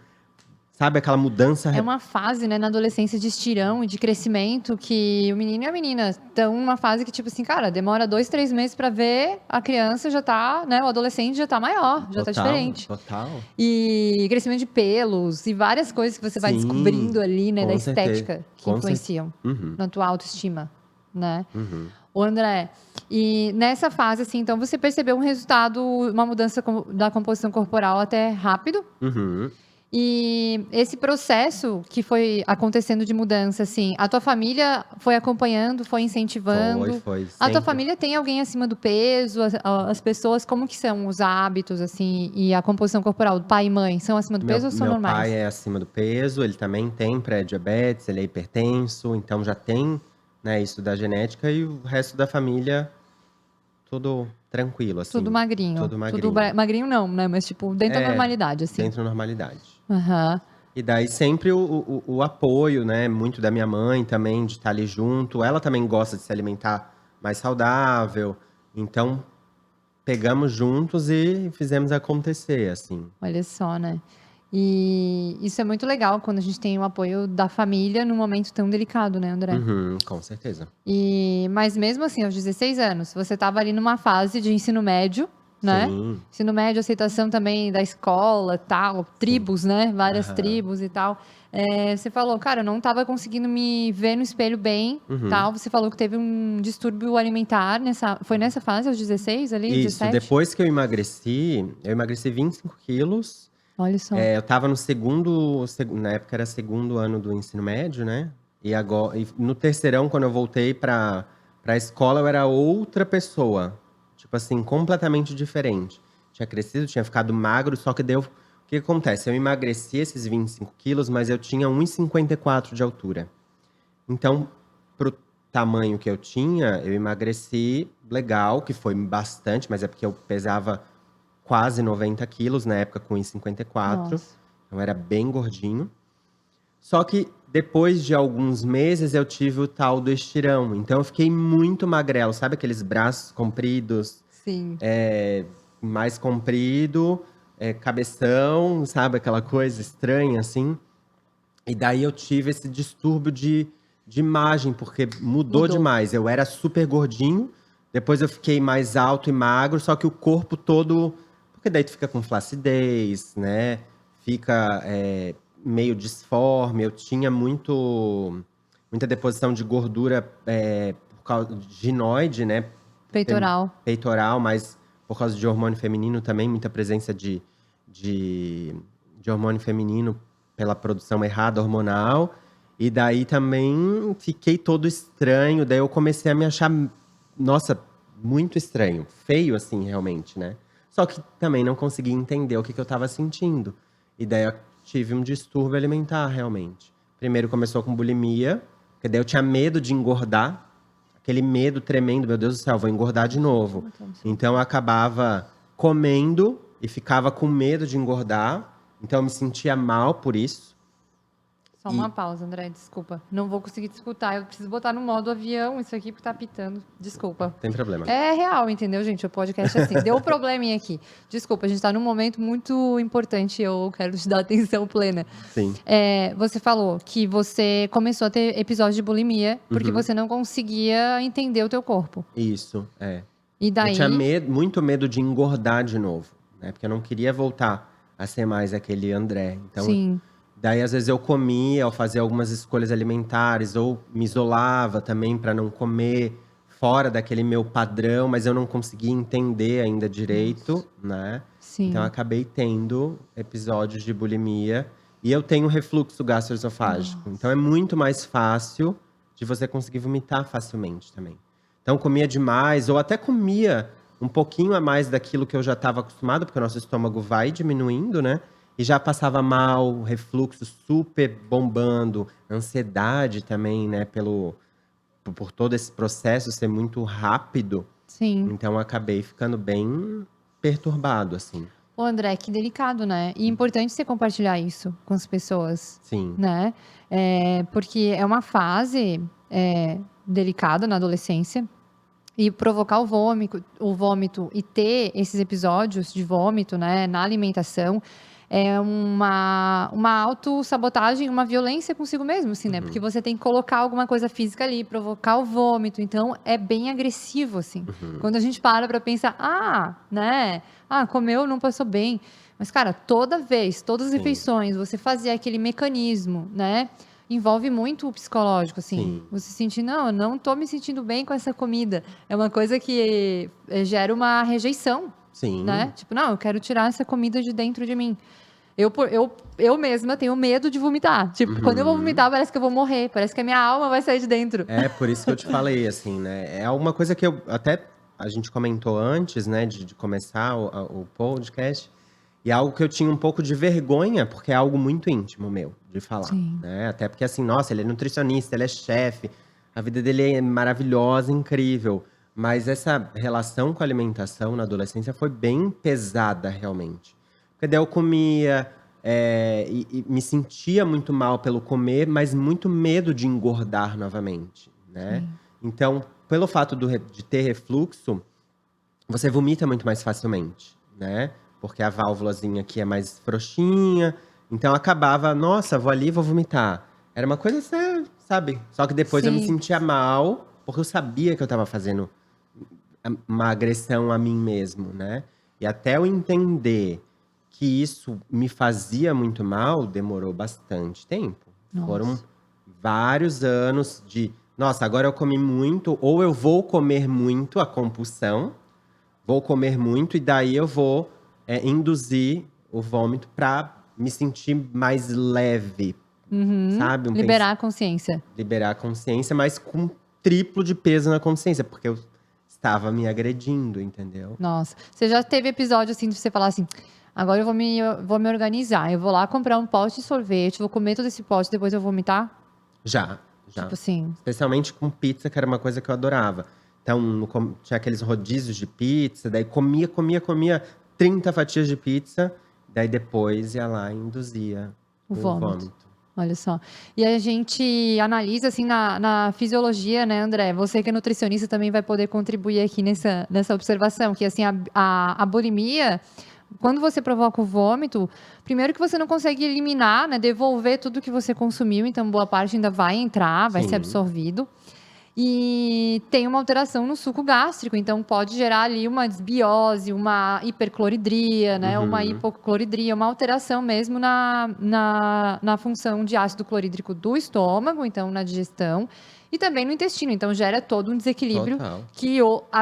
Speaker 2: sabe, aquela mudança.
Speaker 1: É uma fase, né, na adolescência de estirão e de crescimento que o menino e a menina estão numa fase que, tipo assim, cara, demora 2, 3 meses pra ver, a criança já tá, né, o adolescente já tá maior, já tá diferente.
Speaker 2: Total.
Speaker 1: E crescimento de pelos e várias coisas que você vai
Speaker 2: Sim,
Speaker 1: descobrindo ali, né,
Speaker 2: com
Speaker 1: da
Speaker 2: certeza.
Speaker 1: estética que
Speaker 2: Com
Speaker 1: influenciam
Speaker 2: Uhum,
Speaker 1: na tua autoestima, né?
Speaker 2: uhum.
Speaker 1: Ô, André, e nessa fase, assim, então você percebeu um resultado, uma mudança da composição corporal até rápido?
Speaker 2: Uhum.
Speaker 1: E esse processo que foi acontecendo de mudança, assim, a tua família foi acompanhando, foi incentivando?
Speaker 2: Foi.
Speaker 1: A tua
Speaker 2: Sempre.
Speaker 1: família tem alguém acima do peso? As pessoas, como que são os hábitos, assim, e a composição corporal? Pai e mãe, são acima do peso ou são
Speaker 2: Meu
Speaker 1: normais?
Speaker 2: pai é acima do peso, ele também tem pré-diabetes, ele é hipertenso, então já tem né, isso da genética, e o resto da família, tudo tranquilo, assim.
Speaker 1: Tudo magrinho.
Speaker 2: Tudo magrinho.
Speaker 1: Magrinho não, né? Mas, tipo, dentro da
Speaker 2: É,
Speaker 1: normalidade, assim.
Speaker 2: dentro da normalidade.
Speaker 1: Aham.
Speaker 2: E daí sempre o apoio, né, muito da minha mãe também, de estar ali junto. Ela também gosta de se alimentar mais saudável. Então, pegamos juntos e fizemos acontecer, assim.
Speaker 1: Olha só, né? E isso é muito legal quando a gente tem o apoio da família num momento tão delicado, né, André?
Speaker 2: Uhum, com certeza.
Speaker 1: Mas mesmo assim, aos 16 anos, você estava ali numa fase de ensino médio, né?
Speaker 2: Sim,
Speaker 1: Ensino médio, aceitação também da escola, tal, tribos, né? Várias
Speaker 2: aham.
Speaker 1: tribos e tal. Você falou, cara, eu não estava conseguindo me ver no espelho bem,
Speaker 2: Uhum.
Speaker 1: tal. Você falou que teve um distúrbio alimentar foi nessa fase, aos 16 ali,
Speaker 2: Isso,
Speaker 1: 17?
Speaker 2: depois que eu emagreci 25 quilos.
Speaker 1: Olha só.
Speaker 2: Eu tava no na época era segundo ano do ensino médio, né? E no terceirão, quando eu voltei pra escola, eu era outra pessoa. Tipo assim, completamente diferente. Tinha crescido, tinha ficado magro, só que deu. O que acontece? Eu emagreci esses 25 quilos, mas eu tinha 1,54 de altura. Então, pro tamanho que eu tinha, eu emagreci legal, que foi bastante, mas é porque eu pesava quase 90 quilos na época com 1,54.
Speaker 1: Nossa.
Speaker 2: Então era bem gordinho. Só que depois de alguns meses eu tive o tal do estirão. Então eu fiquei muito magrelo, sabe aqueles braços compridos,
Speaker 1: Sim.
Speaker 2: mais comprido, cabeção, sabe aquela coisa estranha assim. E daí eu tive esse distúrbio de imagem, porque mudou
Speaker 1: Mudou.
Speaker 2: demais. Eu era super gordinho, depois eu fiquei mais alto e magro, só que o corpo todo. Porque daí tu fica com flacidez, né? Fica meio disforme. Eu tinha muita deposição de gordura por causa de ginoide, né?
Speaker 1: Peitoral.
Speaker 2: Peitoral, mas por causa de hormônio feminino também, muita presença de hormônio feminino pela produção errada hormonal. E daí também fiquei todo estranho. Daí eu comecei a me achar, nossa, muito estranho. Feio, assim, realmente, né? Só que também não conseguia entender o que eu tava sentindo. E daí eu tive um distúrbio alimentar, realmente. Primeiro começou com bulimia, porque daí eu tinha medo de engordar. Aquele medo tremendo, meu Deus do céu, vou engordar de novo. Então eu acabava comendo e ficava com medo de engordar. Então eu me sentia mal por isso.
Speaker 1: Só uma pausa, André, desculpa. Não vou conseguir te escutar. Eu preciso botar no modo avião isso aqui porque tá pitando. Desculpa.
Speaker 2: Tem problema.
Speaker 1: É real, entendeu, gente? O podcast é assim. Deu um probleminha aqui. Desculpa, a gente tá num momento muito importante e eu quero te dar atenção plena.
Speaker 2: Sim.
Speaker 1: Você falou que você começou a ter episódios de bulimia porque você não conseguia entender o teu corpo.
Speaker 2: Isso, é.
Speaker 1: E daí.
Speaker 2: Eu tinha muito medo de engordar de novo, né? Porque eu não queria voltar a ser mais aquele André. Então,
Speaker 1: Sim.
Speaker 2: daí às vezes eu comia, eu fazia algumas escolhas alimentares, ou me isolava também para não comer fora daquele meu padrão, mas eu não conseguia entender ainda direito, né?
Speaker 1: Sim.
Speaker 2: Então eu acabei tendo episódios de bulimia. E eu tenho refluxo gastroesofágico. Então é muito mais fácil de você conseguir vomitar facilmente também. Então comia demais, ou até comia um pouquinho a mais daquilo que eu já estava acostumado, porque o nosso estômago vai diminuindo, né? E já passava mal, refluxo super bombando, ansiedade também, né? Por todo esse processo ser muito rápido.
Speaker 1: Sim.
Speaker 2: Então eu acabei ficando bem perturbado, assim.
Speaker 1: Ô, André, que delicado, né? E importante você compartilhar isso com as pessoas.
Speaker 2: Sim.
Speaker 1: Né? Porque é uma fase delicada na adolescência. E provocar o vômito e ter esses episódios de vômito, né, na alimentação é uma autossabotagem, uma violência consigo mesmo, assim, né? Porque você tem que colocar alguma coisa física ali, provocar o vômito. Então, é bem agressivo, assim. Quando a gente para pensar, né? Comeu, não passou bem. Mas, cara, todas as refeições, você fazer aquele mecanismo, né? Envolve muito o psicológico, assim.
Speaker 2: Sim.
Speaker 1: Você sentir, não, eu não tô me sentindo bem com essa comida. É uma coisa que gera uma rejeição,
Speaker 2: Sim.
Speaker 1: né? Tipo, não, eu quero tirar essa comida de dentro de mim. Eu mesma tenho medo de vomitar. Tipo, quando eu vou vomitar, parece que eu vou morrer. Parece que a minha alma vai sair de dentro.
Speaker 2: É por isso que eu te falei, assim, né? É alguma coisa que a gente comentou antes, né, de começar o podcast. E é algo que eu tinha um pouco de vergonha, porque é algo muito íntimo meu de falar.
Speaker 1: Sim.
Speaker 2: Né? Até porque, assim, nossa, ele é nutricionista, ele é chefe. A vida dele é maravilhosa, incrível. Mas essa relação com a alimentação na adolescência foi bem pesada, realmente. Porque daí eu comia, e me sentia muito mal pelo comer, mas muito medo de engordar novamente, né?
Speaker 1: Sim.
Speaker 2: Então, pelo fato de ter refluxo, você vomita muito mais facilmente, né? Porque a válvulazinha aqui é mais frouxinha. Então acabava, nossa, vou ali e vou vomitar. Era uma coisa, sabe? Só que depois eu me
Speaker 1: Sim.
Speaker 2: sentia mal, porque eu sabia que eu tava fazendo uma agressão a mim mesmo, né? E até eu entender que isso me fazia muito mal, demorou bastante tempo. Foram
Speaker 1: Nossa.
Speaker 2: vários anos de, nossa, agora eu comi muito, ou eu vou comer muito, a compulsão, vou comer muito, e daí eu vou induzir o vômito pra me sentir mais leve,
Speaker 1: Uhum.
Speaker 2: sabe?
Speaker 1: Liberar a consciência.
Speaker 2: Liberar a consciência, mas com triplo de peso na consciência, porque eu estava me agredindo, entendeu?
Speaker 1: Nossa. Você já teve episódio assim de você falar assim: agora eu vou me organizar. Eu vou lá comprar um pote de sorvete, vou comer todo esse pote, depois eu vou vomitar?
Speaker 2: Já,
Speaker 1: Tipo
Speaker 2: já.
Speaker 1: assim.
Speaker 2: Especialmente com pizza, que era uma coisa que eu adorava. Então, tinha aqueles rodízios de pizza, daí comia 30 fatias de pizza, daí depois ia lá e induzia
Speaker 1: O
Speaker 2: o
Speaker 1: vômito.
Speaker 2: vômito.
Speaker 1: Olha só. E a gente analisa, assim, na fisiologia, né, André? Você que é nutricionista também vai poder contribuir aqui nessa observação, que, assim, a bulimia, quando você provoca o vômito, primeiro que você não consegue eliminar, né, devolver tudo que você consumiu, então boa parte ainda vai entrar, vai ser
Speaker 2: Sim.
Speaker 1: absorvido. E tem uma alteração no suco gástrico, então pode gerar ali uma desbiose, uma hipercloridria, né? Uma
Speaker 2: Uhum.
Speaker 1: hipocloridria, uma alteração mesmo na função de ácido clorídrico do estômago, então na digestão, e também no intestino. Então gera todo um desequilíbrio
Speaker 2: Total.
Speaker 1: que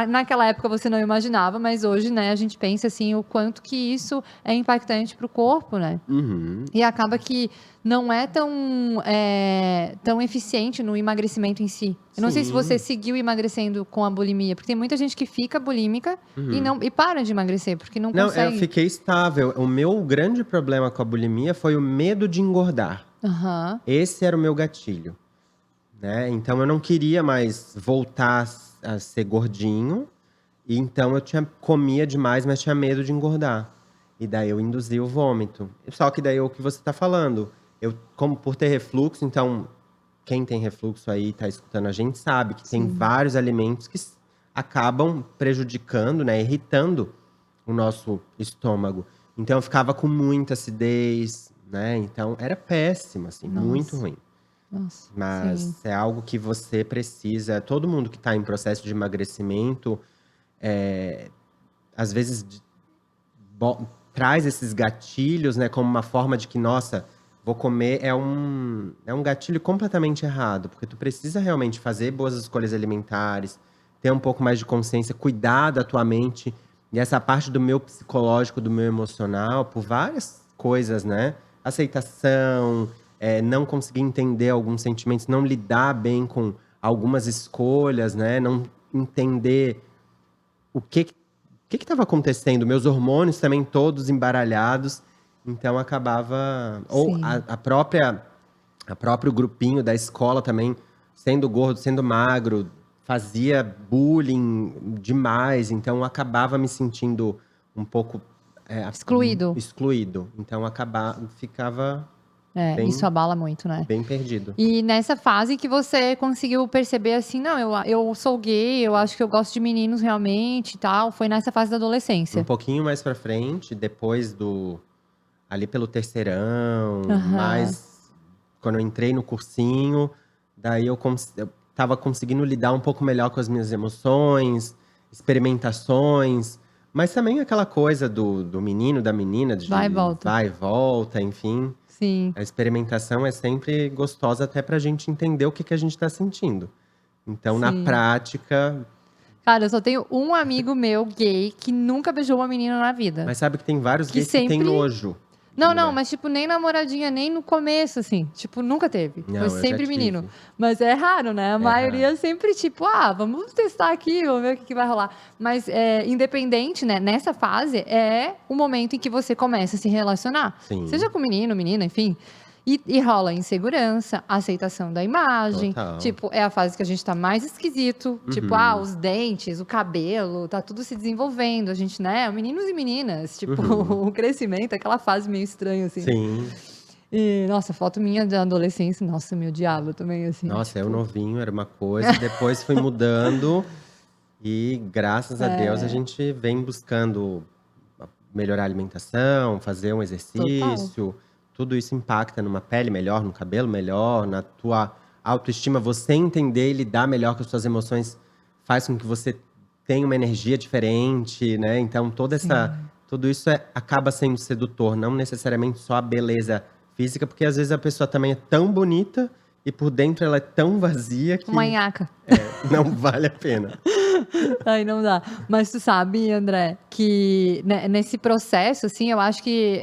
Speaker 1: naquela época você não imaginava, mas hoje, né, a gente pensa assim, o quanto que isso é impactante para o corpo, né?
Speaker 2: Uhum.
Speaker 1: E acaba que não é tão eficiente no emagrecimento em si. Eu não sei se você
Speaker 2: Sim.
Speaker 1: seguiu emagrecendo com a bulimia, porque tem muita gente que fica bulímica
Speaker 2: Uhum.
Speaker 1: e para de emagrecer, porque não
Speaker 2: Não, eu
Speaker 1: consegue.
Speaker 2: fiquei estável. O meu grande problema com a bulimia foi o medo de engordar.
Speaker 1: Aham.
Speaker 2: Esse era o meu gatilho, né? Então eu não queria mais voltar a ser gordinho. E então eu comia demais, mas tinha medo de engordar. E daí eu induzia o vômito. Só que daí é o que você tá falando. Eu, como por ter refluxo, então quem tem refluxo aí tá escutando a gente sabe que tem
Speaker 1: Sim.
Speaker 2: vários alimentos que acabam prejudicando, né, irritando o nosso estômago. Então eu ficava com muita acidez, né? Então era péssimo, assim, muito
Speaker 1: Nossa.
Speaker 2: ruim.
Speaker 1: Nossa. Sim.
Speaker 2: Mas é algo que você precisa. Todo mundo que está em processo de emagrecimento, às vezes traz esses gatilhos, né, como uma forma de que, nossa, vou comer é um gatilho completamente errado, porque tu precisa realmente fazer boas escolhas alimentares, ter um pouco mais de consciência, cuidar da tua mente e essa parte do meu psicológico, do meu emocional, por várias coisas, né? Aceitação, não conseguir entender alguns sentimentos, não lidar bem com algumas escolhas, né? Não entender o que estava acontecendo? Meus hormônios também todos embaralhados. Então acabava. Ou
Speaker 1: Sim.
Speaker 2: a próprio grupinho da escola também, sendo gordo, sendo magro, fazia bullying demais. Então acabava me sentindo um pouco
Speaker 1: Excluído.
Speaker 2: excluído. Então ficava
Speaker 1: Isso
Speaker 2: bem,
Speaker 1: abala muito, né?
Speaker 2: bem perdido.
Speaker 1: E nessa fase que você conseguiu perceber assim, não, eu sou gay, eu acho que eu gosto de meninos realmente e tal, foi nessa fase da
Speaker 2: Um
Speaker 1: adolescência.
Speaker 2: pouquinho mais pra frente, depois ali pelo terceirão,
Speaker 1: Aham.
Speaker 2: mais quando eu entrei no cursinho, daí eu tava conseguindo lidar um pouco melhor com as minhas emoções, experimentações, mas também aquela coisa do menino, da menina,
Speaker 1: Vai e
Speaker 2: de
Speaker 1: volta.
Speaker 2: vai e volta, enfim.
Speaker 1: Sim.
Speaker 2: A experimentação é sempre gostosa até pra gente entender o que que a gente tá sentindo. Então, na
Speaker 1: Sim.
Speaker 2: prática,
Speaker 1: Cara, eu só tenho um amigo meu gay que nunca beijou uma menina na vida.
Speaker 2: mas sabe que tem vários
Speaker 1: Que
Speaker 2: gays que têm
Speaker 1: sempre.
Speaker 2: nojo de
Speaker 1: Não,
Speaker 2: mulher.
Speaker 1: mas tipo, nem namoradinha, nem no começo, assim. Tipo, nunca teve. Foi
Speaker 2: Não, eu já
Speaker 1: sempre menino.
Speaker 2: tive.
Speaker 1: Mas é raro, né? A
Speaker 2: É
Speaker 1: maioria
Speaker 2: raro.
Speaker 1: é sempre tipo, vamos testar aqui, vamos ver o que vai rolar. Mas independente, né? Nessa fase, é o momento em que você começa a se relacionar.
Speaker 2: Sim.
Speaker 1: Seja com menino, menina, enfim. E rola insegurança, aceitação da imagem.
Speaker 2: Total.
Speaker 1: Tipo, é a fase que a gente tá mais esquisito. Tipo, os dentes, o cabelo, tá tudo se desenvolvendo. A gente, né? Meninos e meninas. Tipo, o crescimento, aquela fase meio estranha, assim.
Speaker 2: Sim.
Speaker 1: E, nossa, foto minha da adolescência, nossa, meu diabo também, assim.
Speaker 2: Nossa,
Speaker 1: tipo,
Speaker 2: eu novinho era uma coisa, depois foi mudando. E graças a Deus a gente vem buscando melhorar a alimentação, fazer um exercício. Tudo isso impacta numa pele melhor, no cabelo melhor, na tua autoestima. Você entender e lidar melhor com as suas emoções faz com que você tenha uma energia diferente, né? Então tudo isso acaba sendo sedutor, não necessariamente só a beleza física, porque às vezes a pessoa também é tão bonita e por dentro ela é tão vazia que
Speaker 1: uma nhaca.
Speaker 2: não vale a pena.
Speaker 1: Aí não dá. Mas tu sabe, André, que nesse processo, assim, eu acho que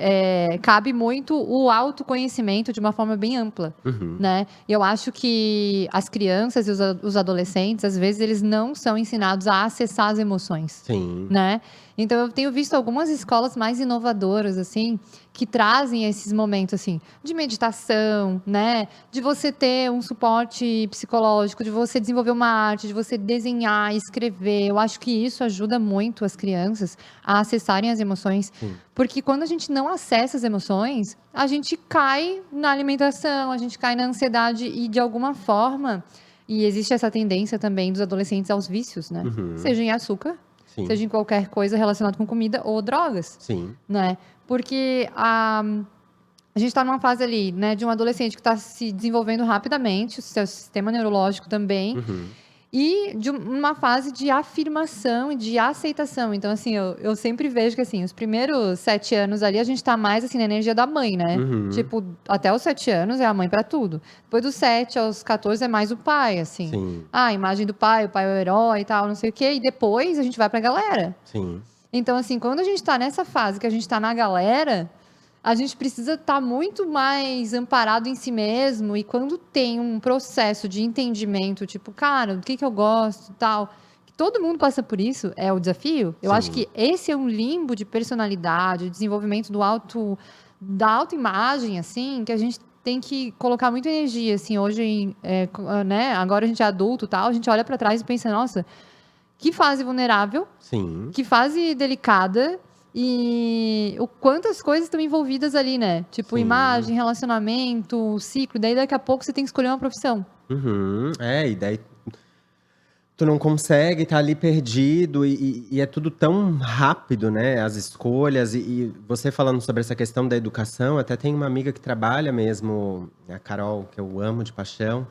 Speaker 1: cabe muito o autoconhecimento de uma forma bem ampla, né? E eu acho que as crianças e os adolescentes, às vezes, eles não são ensinados a acessar as emoções,
Speaker 2: Sim.
Speaker 1: né? Então, eu tenho visto algumas escolas mais inovadoras, assim, que trazem esses momentos, assim, de meditação, né? De você ter um suporte psicológico, de você desenvolver uma arte, de você desenhar, escrever. Eu acho que isso ajuda muito as crianças a acessarem as emoções.
Speaker 2: Sim.
Speaker 1: Porque quando a gente não acessa as emoções, a gente cai na alimentação, a gente cai na ansiedade e, de alguma forma, e existe essa tendência também dos adolescentes aos vícios, né? Seja em açúcar,
Speaker 2: Sim.
Speaker 1: seja em qualquer coisa relacionada com comida ou drogas,
Speaker 2: Sim.
Speaker 1: né? Porque a gente está numa fase ali, né, de um adolescente que está se desenvolvendo rapidamente, o seu sistema neurológico também, e de uma fase de afirmação e de aceitação. Então, assim, eu sempre vejo que, assim, os primeiros 7 anos ali, a gente tá mais, assim, na energia da mãe, né? Tipo, até os 7 anos é a mãe pra tudo. Depois dos 7 aos 14 é mais o pai, assim.
Speaker 2: Sim.
Speaker 1: A imagem do pai, o pai é o herói e tal, não sei o quê. E depois a gente vai pra galera.
Speaker 2: Sim.
Speaker 1: Então, assim, quando a gente tá nessa fase que a gente tá na galera, a gente precisa estar muito mais amparado em si mesmo. E quando tem um processo de entendimento, tipo, cara, do que eu gosto e tal, que todo mundo passa por isso, é o desafio. Eu acho que esse é um limbo de personalidade, desenvolvimento da autoimagem, assim, que a gente tem que colocar muita energia, assim, hoje, né, agora a gente é adulto e tal, a gente olha pra trás e pensa, nossa, que fase vulnerável,
Speaker 2: Sim.
Speaker 1: que fase delicada e o quantas coisas estão envolvidas ali, né? Tipo, imagem, relacionamento, ciclo. Daí, daqui a pouco, você tem que escolher uma profissão.
Speaker 2: E daí tu não consegue, tá ali perdido e é tudo tão rápido, né? As escolhas e você falando sobre essa questão da educação, até tem uma amiga que trabalha mesmo, a Carol, que eu amo de paixão,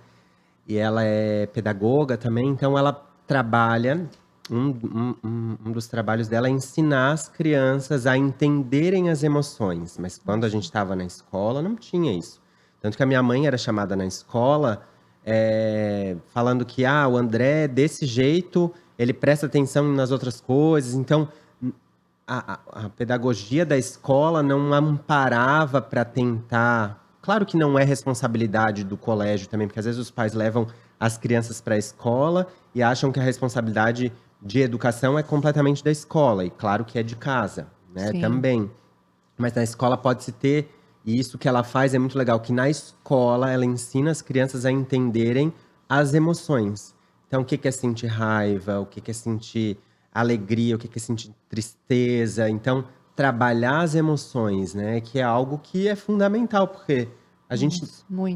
Speaker 2: e ela é pedagoga também, então ela trabalha. Um dos trabalhos dela é ensinar as crianças a entenderem as emoções. Mas quando a gente estava na escola, não tinha isso. Tanto que a minha mãe era chamada na escola falando que o André, desse jeito, ele presta atenção nas outras coisas. Então, a pedagogia da escola não amparava para tentar… Claro que não é responsabilidade do colégio também, porque às vezes os pais levam as crianças para a escola e acham que a responsabilidade de educação é completamente da escola. E claro que é de casa, né?
Speaker 1: Sim.
Speaker 2: Também. Mas na escola pode-se ter… E isso que ela faz é muito legal, que na escola ela ensina as crianças a entenderem as emoções. Então, o que é sentir raiva, o que é sentir alegria, o que é sentir tristeza. Então, trabalhar as emoções, né? Que é algo que é fundamental, porque a gente,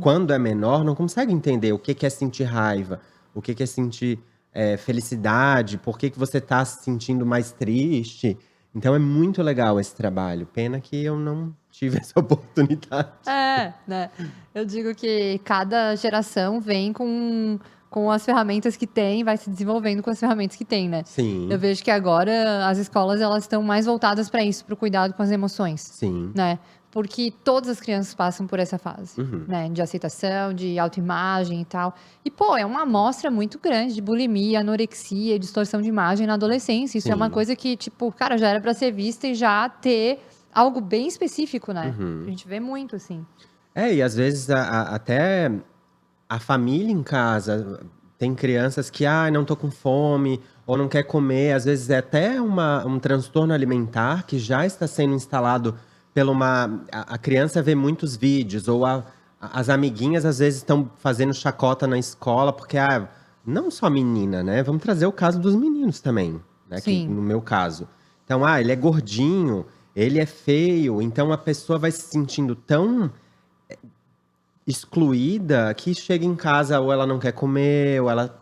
Speaker 2: quando é menor, não consegue entender o que é sentir raiva, o que é sentir felicidade, por que você está se sentindo mais triste. Então, é muito legal esse trabalho. Pena que eu não tive essa oportunidade.
Speaker 1: Né? Eu digo que cada geração vem com as ferramentas que tem, vai se desenvolvendo com as ferramentas que tem, né?
Speaker 2: Sim.
Speaker 1: Eu vejo que agora as escolas elas estão mais voltadas para isso, para o cuidado com as emoções.
Speaker 2: Sim.
Speaker 1: Né? Porque todas as crianças passam por essa fase, né? De aceitação, de autoimagem e tal. E, é uma amostra muito grande de bulimia, anorexia, distorção de imagem na adolescência. Isso é uma coisa que, tipo, cara, já era para ser vista e já ter algo bem específico, né? A gente vê muito, assim.
Speaker 2: E às vezes até a família em casa tem crianças que, não tô com fome, ou não quer comer. Às vezes é até um transtorno alimentar que já está sendo instalado a criança vê muitos vídeos, ou As amiguinhas às vezes estão fazendo chacota na escola, porque não só menina, né? Vamos trazer o caso dos meninos também, né? Que,
Speaker 1: Sim.
Speaker 2: no meu caso. Então, ele é gordinho, ele é feio, então a pessoa vai se sentindo tão excluída que chega em casa ou ela não quer comer, ou ela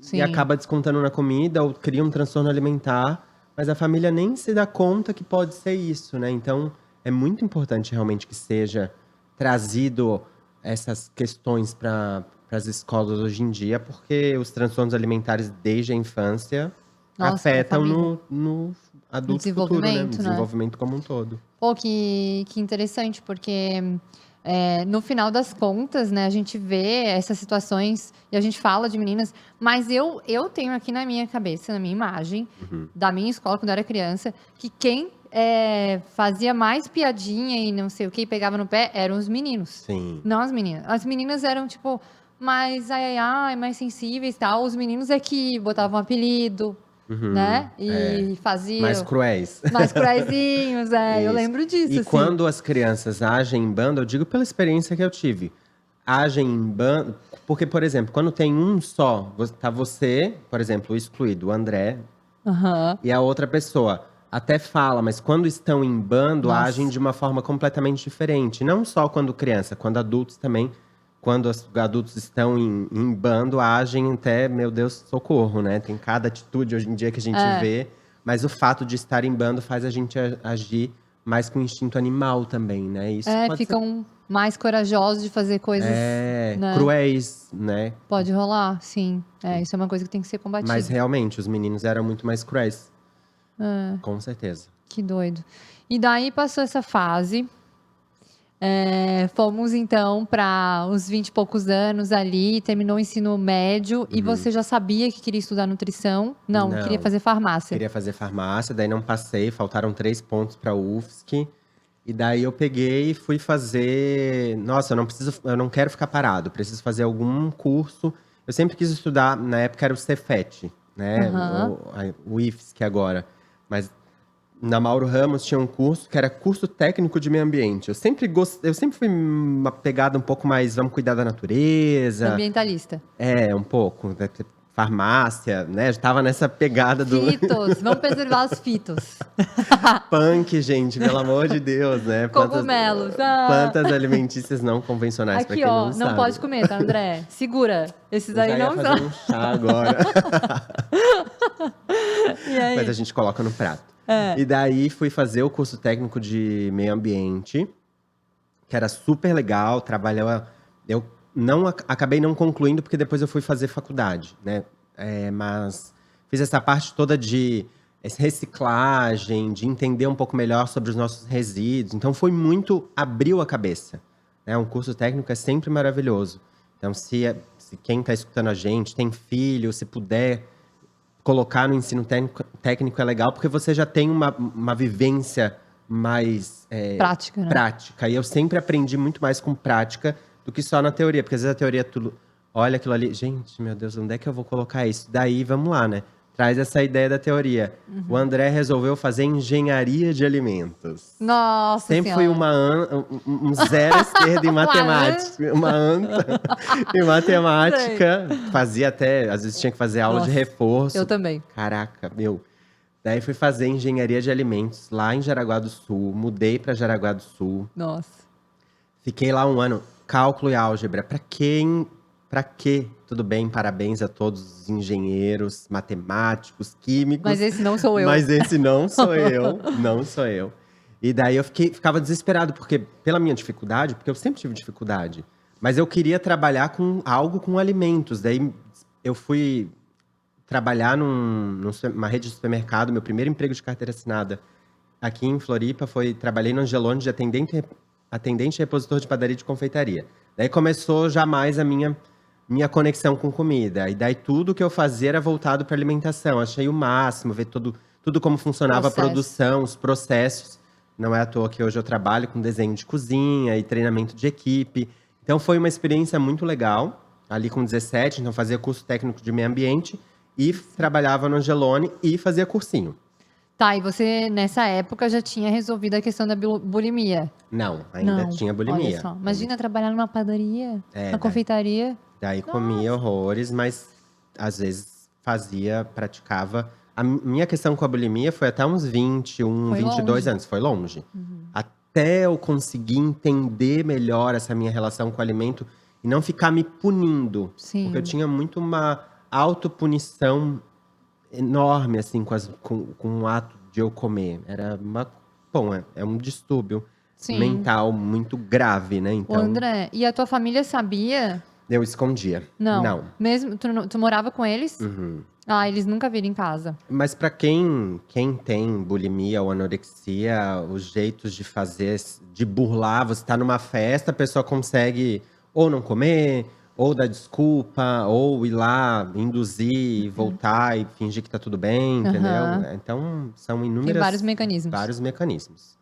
Speaker 1: Sim.
Speaker 2: e acaba descontando na comida ou cria um transtorno alimentar, mas a família nem se dá conta que pode ser isso, né? Então, é muito importante realmente que seja trazido essas questões para as escolas hoje em dia, porque os transtornos alimentares desde a infância
Speaker 1: Nossa,
Speaker 2: afetam
Speaker 1: família.
Speaker 2: no adulto futuro, né? No
Speaker 1: desenvolvimento, né?
Speaker 2: desenvolvimento como um todo.
Speaker 1: Pô, que interessante, porque no final das contas, né, a gente vê essas situações e a gente fala de meninas, mas eu tenho aqui na minha cabeça, na minha imagem, da minha escola quando eu era criança, que quem fazia mais piadinha e não sei o que, e pegava no pé, eram os meninos.
Speaker 2: Sim.
Speaker 1: Não as meninas. As meninas eram, tipo, mais mais sensíveis e tal. Os meninos é que botavam apelido, né? E faziam
Speaker 2: Mais cruéis.
Speaker 1: mais cruezinhos, eu
Speaker 2: Isso.
Speaker 1: lembro disso,
Speaker 2: E
Speaker 1: assim.
Speaker 2: quando as crianças agem em bando, eu digo pela experiência que eu tive. Agem em bando. Porque, por exemplo, quando tem um só, tá você, por exemplo, o excluído, o André,
Speaker 1: Aham.
Speaker 2: e a outra pessoa até fala, mas quando estão em bando,
Speaker 1: Nossa.
Speaker 2: agem de uma forma completamente diferente. Não só quando criança, quando adultos também. Quando os adultos estão em bando, agem até, meu Deus, socorro, né? Tem cada atitude hoje em dia que a gente vê. Mas o fato de estar em bando faz a gente agir mais com instinto animal também, né? Isso pode
Speaker 1: Ficam mais corajosos de fazer coisas, né?
Speaker 2: cruéis, né?
Speaker 1: Pode rolar, sim. Isso é uma coisa que tem que ser combatida.
Speaker 2: Mas realmente, os meninos eram muito mais cruéis. Com certeza.
Speaker 1: Que doido. E daí passou essa fase. Fomos então para os 20 e poucos anos ali, terminou o ensino médio e você já sabia que queria estudar nutrição? Não,
Speaker 2: Não.
Speaker 1: queria fazer farmácia.
Speaker 2: Queria fazer farmácia, daí não passei, faltaram 3 pontos para UFSC. E daí eu peguei e fui fazer. Nossa, eu não quero ficar parado, preciso fazer algum curso. Eu sempre quis estudar, na época era o Cefet, né? O IFSC agora. Mas na Mauro Ramos tinha um curso que era curso técnico de meio ambiente. Eu sempre fui uma pegada um pouco mais, vamos cuidar da natureza.
Speaker 1: Ambientalista.
Speaker 2: Um pouco. Farmácia, né? Já tava nessa pegada do
Speaker 1: Fitos, vamos preservar os fitos.
Speaker 2: punk, gente, pelo amor de Deus, né?
Speaker 1: Cogumelos.
Speaker 2: Plantas alimentícias não convencionais, pra
Speaker 1: Aqui,
Speaker 2: quem
Speaker 1: ó,
Speaker 2: não sabe.
Speaker 1: não pode comer, tá, André? Segura. Esses
Speaker 2: Eu
Speaker 1: aí
Speaker 2: já ia
Speaker 1: não
Speaker 2: fazer
Speaker 1: são.
Speaker 2: um chá agora.
Speaker 1: E aí?
Speaker 2: Mas a gente coloca no prato. E daí fui fazer o curso técnico de meio ambiente, que era super legal, trabalhava. Eu acabei não concluindo, porque depois eu fui fazer faculdade, né? Mas fiz essa parte toda de reciclagem, de entender um pouco melhor sobre os nossos resíduos. Então abriu a cabeça, né? Um curso técnico é sempre maravilhoso. Então, se quem está escutando a gente tem filho, se puder colocar no ensino técnico é legal, porque você já tem uma vivência mais
Speaker 1: Prática, né?
Speaker 2: prática. E eu sempre aprendi muito mais com prática do que só na teoria. Porque às vezes a teoria é tudo… Olha aquilo ali. Gente, meu Deus, onde é que eu vou colocar isso? Daí, vamos lá, né? Traz essa ideia da teoria. O André resolveu fazer engenharia de alimentos.
Speaker 1: Nossa
Speaker 2: Sempre
Speaker 1: Senhora.
Speaker 2: fui um zero esquerda em matemática. Uma anta em matemática. Fazia até… Às vezes tinha que fazer aula de reforço.
Speaker 1: Eu também.
Speaker 2: Caraca, meu… Daí fui fazer engenharia de alimentos lá em Jaraguá do Sul. Mudei para Jaraguá do Sul.
Speaker 1: Nossa.
Speaker 2: Fiquei lá 1 ano. Cálculo e álgebra. Pra quê? Tudo bem, parabéns a todos os engenheiros, matemáticos, químicos.
Speaker 1: Mas esse não sou eu.
Speaker 2: Mas esse não sou eu. Não sou eu. E daí eu ficava desesperado, porque pela minha dificuldade, porque eu sempre tive dificuldade. Mas eu queria trabalhar com algo com alimentos. Daí eu fui trabalhar numa rede de supermercado. Meu primeiro emprego de carteira assinada aqui em Floripa trabalhei no Angelone de atendente e repositor de padaria e de confeitaria. Daí começou jamais a minha conexão com comida. E daí tudo que eu fazia era voltado para alimentação. Achei o máximo, ver tudo como funcionava a produção, os processos. Não é à toa que hoje eu trabalho com desenho de cozinha e treinamento de equipe. Então foi uma experiência muito legal. Ali com 17, então fazia curso técnico de meio ambiente. E trabalhava no Angelone e fazia cursinho.
Speaker 1: Tá, e você, nessa época, já tinha resolvido a questão da bulimia?
Speaker 2: Não, ainda
Speaker 1: Não,
Speaker 2: tinha
Speaker 1: olha
Speaker 2: bulimia.
Speaker 1: só. Imagina trabalhar numa padaria,
Speaker 2: É,
Speaker 1: na confeitaria.
Speaker 2: daí comia
Speaker 1: Nossa.
Speaker 2: horrores, mas às vezes praticava. A minha questão com a bulimia foi até uns 21,
Speaker 1: Foi
Speaker 2: 22
Speaker 1: longe.
Speaker 2: anos, foi longe. Até eu conseguir entender melhor essa minha relação com o alimento e não ficar me punindo. Porque eu
Speaker 1: Sim.
Speaker 2: tinha muito uma autopunição enorme, assim, com o ato de eu comer. Era uma. Bom, é um distúrbio
Speaker 1: Sim.
Speaker 2: mental muito grave, né?
Speaker 1: Ô,
Speaker 2: Então,
Speaker 1: André, e a tua família sabia?
Speaker 2: eu escondia.
Speaker 1: Não.
Speaker 2: Não.
Speaker 1: Mesmo, tu morava com eles?
Speaker 2: Uhum.
Speaker 1: Ah, eles nunca viram em casa.
Speaker 2: Mas para quem tem bulimia ou anorexia, os jeitos de fazer, de burlar, você tá numa festa, a pessoa consegue ou não comer, ou dar desculpa, ou ir lá, induzir e voltar e fingir que tá tudo bem, entendeu?
Speaker 1: Aham.
Speaker 2: Então, são
Speaker 1: Tem vários
Speaker 2: inúmeras,
Speaker 1: mecanismos.
Speaker 2: vários mecanismos.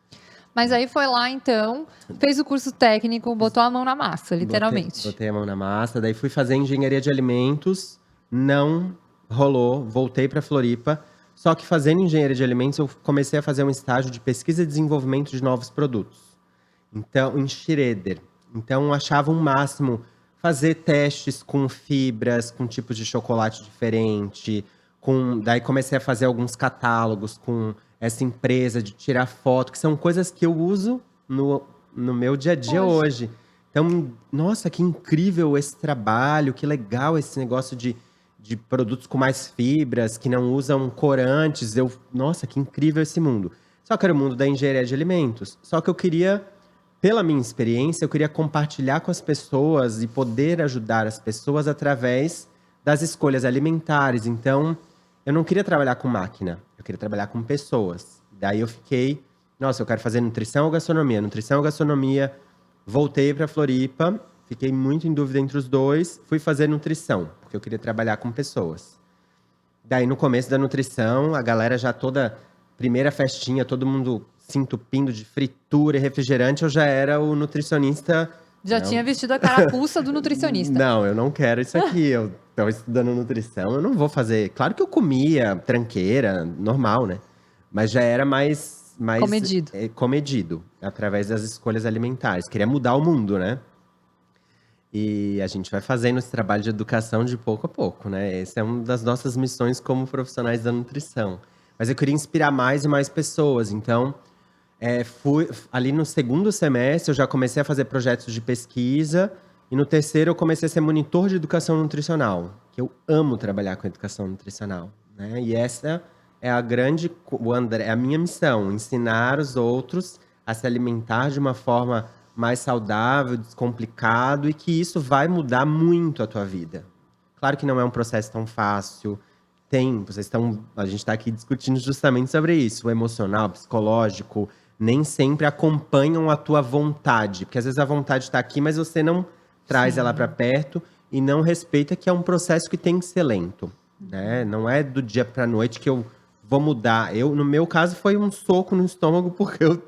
Speaker 1: Mas aí foi lá, então, fez o curso técnico, botou a mão na massa, literalmente.
Speaker 2: Botei a mão na massa, daí fui fazer engenharia de alimentos, não rolou, voltei para Floripa. Só que fazendo engenharia de alimentos, eu comecei a fazer um estágio de pesquisa e desenvolvimento de novos produtos. Então, em Schroeder. Então, eu achava um máximo fazer testes com fibras, com tipos de chocolate diferente. Daí comecei a fazer alguns catálogos com essa empresa de tirar foto, que são coisas que eu uso no meu dia a dia hoje. Então, nossa, que incrível esse trabalho, que legal esse negócio de produtos com mais fibras, que não usam corantes. Nossa, que incrível esse mundo. Só que era o mundo da engenharia de alimentos. Só que eu queria, pela minha experiência, eu queria compartilhar com as pessoas e poder ajudar as pessoas através das escolhas alimentares. Então, eu não queria trabalhar com máquina, eu queria trabalhar com pessoas. Daí eu fiquei, nossa, eu quero fazer nutrição ou gastronomia? Nutrição ou gastronomia? Voltei para Floripa, fiquei muito em dúvida entre os dois, fui fazer nutrição, porque eu queria trabalhar com pessoas. Daí no começo da nutrição, a galera já toda, primeira festinha, todo mundo se entupindo de fritura e refrigerante, eu já era o nutricionista.
Speaker 1: Já
Speaker 2: Não.
Speaker 1: tinha vestido a carapuça do nutricionista.
Speaker 2: Não, eu não quero isso aqui. Eu estava estudando nutrição, eu não vou fazer. Claro que eu comia tranqueira, normal, né? Mas já era mais
Speaker 1: Comedido.
Speaker 2: comedido, através das escolhas alimentares. Queria mudar o mundo, né? E a gente vai fazendo esse trabalho de educação de pouco a pouco, né? Essa é uma das nossas missões como profissionais da nutrição. Mas eu queria inspirar mais e mais pessoas. Então, fui ali no segundo semestre, eu já comecei a fazer projetos de pesquisa. E no terceiro, eu comecei a ser monitor de educação nutricional. Que eu amo trabalhar com educação nutricional, né? E essa é a minha missão. Ensinar os outros a se alimentar de uma forma mais saudável, descomplicado. E que isso vai mudar muito a tua vida. Claro que não é um processo tão fácil. A gente está aqui discutindo justamente sobre isso. O emocional, psicológico, nem sempre acompanham a tua vontade. Porque às vezes a vontade está aqui, mas você não traz ela para perto e não respeita que é um processo que tem que ser lento, né? Não é do dia para noite que eu vou mudar. No meu caso, foi um soco no estômago porque eu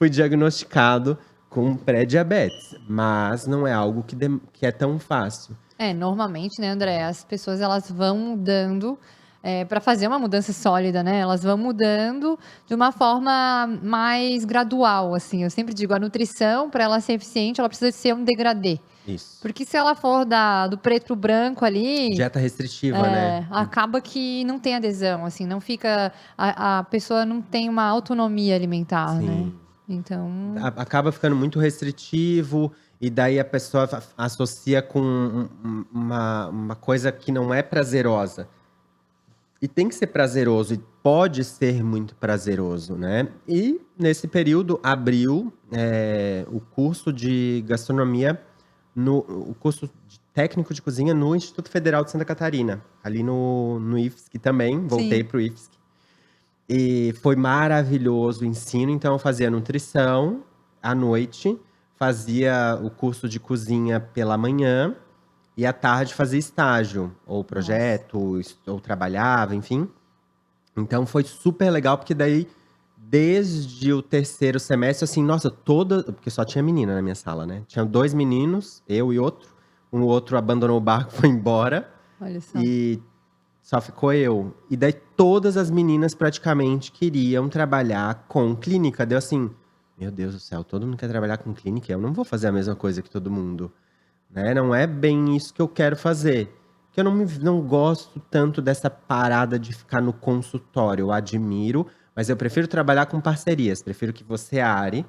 Speaker 2: fui diagnosticado com pré-diabetes. Mas não é algo que é tão fácil.
Speaker 1: Normalmente, né, André, as pessoas elas vão mudando para fazer uma mudança sólida, né? Elas vão mudando de uma forma mais gradual, assim. Eu sempre digo, a nutrição, para ela ser eficiente, ela precisa ser um degradê.
Speaker 2: Isso.
Speaker 1: Porque se ela for do preto pro branco ali…
Speaker 2: Dieta restritiva, né?
Speaker 1: Acaba que não tem adesão, assim. Não fica… A pessoa não tem uma autonomia alimentar,
Speaker 2: Sim.
Speaker 1: né? Então…
Speaker 2: Acaba ficando muito restritivo. E daí a pessoa associa com uma coisa que não é prazerosa. E tem que ser prazeroso, e pode ser muito prazeroso, né? E nesse período abriu o curso de gastronomia, o curso de técnico de cozinha no Instituto Federal de Santa Catarina. Ali no IFSC também, voltei para o IFSC. E foi maravilhoso o ensino, então eu fazia nutrição à noite, fazia o curso de cozinha pela manhã, e à tarde fazia estágio, ou projeto, ou trabalhava, enfim. Então foi super legal, porque daí, desde o terceiro semestre, assim, nossa, porque só tinha menina na minha sala, né? Tinha 2 meninos, eu e outro. Um outro abandonou o barco, foi embora.
Speaker 1: Olha só.
Speaker 2: E Só ficou eu. E daí todas as meninas praticamente queriam trabalhar com clínica. Deu assim, meu Deus do céu, todo mundo quer trabalhar com clínica, eu não vou fazer a mesma coisa que todo mundo, né? Não é bem isso que eu quero fazer. Porque eu não gosto tanto dessa parada de ficar no consultório. Eu admiro, mas eu prefiro trabalhar com parcerias. Prefiro que você, Ari,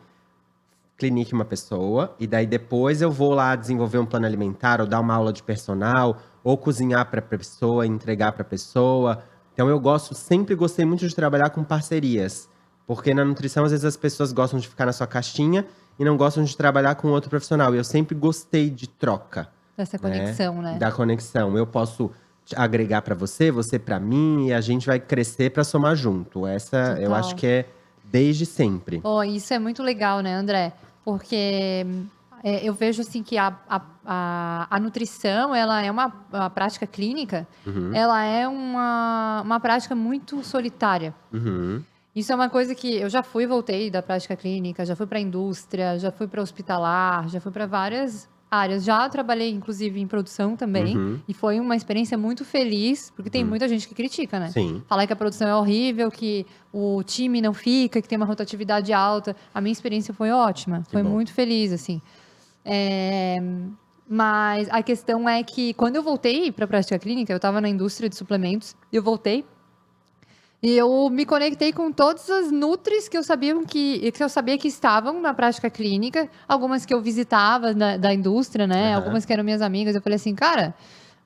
Speaker 2: clinique uma pessoa, e daí depois eu vou lá desenvolver um plano alimentar, ou dar uma aula de personal, ou cozinhar para a pessoa, entregar para a pessoa. Então sempre gostei muito de trabalhar com parcerias. Porque na nutrição, às vezes, as pessoas gostam de ficar na sua caixinha e não gostam de trabalhar com outro profissional. E eu sempre gostei de troca.
Speaker 1: Dessa conexão, né?
Speaker 2: Da conexão. Eu posso agregar para você, você para mim, e a gente vai crescer para somar junto. Essa eu
Speaker 1: Total.
Speaker 2: acho que é desde sempre.
Speaker 1: Oh, isso é muito legal, né, André? Porque eu vejo assim que a nutrição, ela é uma prática clínica, ela é uma prática muito solitária.
Speaker 2: Uhum.
Speaker 1: Isso é uma coisa que eu já fui e voltei da prática clínica, já fui para a indústria, já fui para hospitalar, já fui para várias áreas. Já trabalhei, inclusive, em produção também. E foi uma experiência muito feliz, porque tem muita gente que critica, né?
Speaker 2: Sim.
Speaker 1: Falar que a produção é horrível, que o time não fica, que tem uma rotatividade alta. A minha experiência foi ótima. Foi
Speaker 2: bom.
Speaker 1: muito feliz, assim. Mas a questão é que, quando eu voltei para a prática clínica, eu estava na indústria de suplementos, e eu voltei. E eu me conectei com todas as nutris que eu sabia que estavam na prática clínica, algumas que eu visitava da indústria, né? Algumas que eram minhas amigas. Eu falei assim, cara,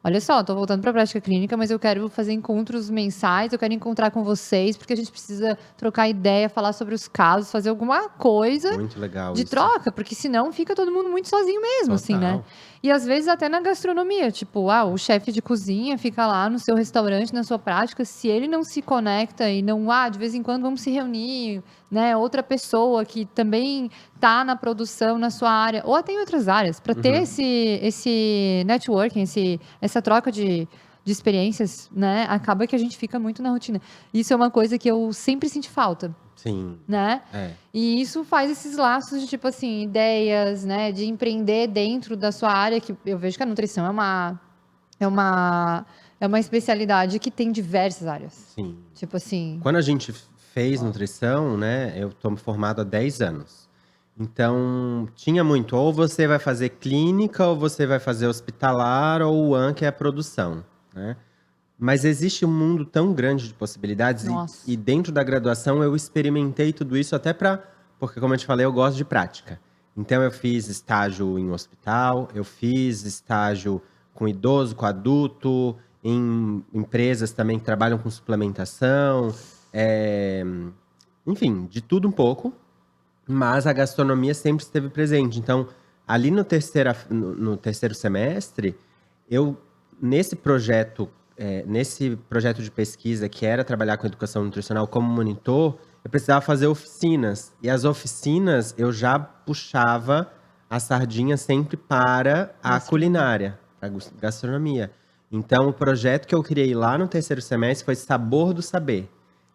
Speaker 1: olha só, estou voltando para a prática clínica, mas eu quero fazer encontros mensais, eu quero encontrar com vocês, porque a gente precisa trocar ideia, falar sobre os casos, fazer alguma coisa
Speaker 2: Muito legal
Speaker 1: de
Speaker 2: isso.
Speaker 1: troca, porque senão fica todo mundo muito sozinho mesmo, assim, né?
Speaker 2: Total.
Speaker 1: E às vezes até na gastronomia, tipo, o chefe de cozinha fica lá no seu restaurante, na sua prática, se ele não se conecta e não, de vez em quando vamos se reunir, né? Outra pessoa que também tá na produção, na sua área, ou até em outras áreas, para ter esse networking, essa troca de experiências, né? Acaba que a gente fica muito na rotina. Isso é uma coisa que eu sempre senti falta.
Speaker 2: Sim.
Speaker 1: Né? E isso faz esses laços de, tipo assim, ideias, né? De empreender dentro da sua área, que eu vejo que a nutrição é uma especialidade que tem diversas áreas.
Speaker 2: Sim.
Speaker 1: Tipo assim…
Speaker 2: Quando a gente fez nutrição, né? Eu tô formado há 10 anos. Então, tinha muito, ou você vai fazer clínica, ou você vai fazer hospitalar, ou o AN, que é a produção, né? Mas existe um mundo tão grande de possibilidades e dentro da graduação eu experimentei tudo isso porque, como eu te falei, eu gosto de prática. Então eu fiz estágio em hospital, eu fiz estágio com idoso, com adulto, em empresas também que trabalham com suplementação, enfim, de tudo um pouco. Mas a gastronomia sempre esteve presente. Então, ali no terceiro semestre, nesse projeto de pesquisa, que era trabalhar com educação nutricional como monitor, eu precisava fazer oficinas. E as oficinas, eu já puxava a sardinha sempre para a culinária, para a gastronomia. Então, o projeto que eu criei lá no terceiro semestre foi Sabor do Saber.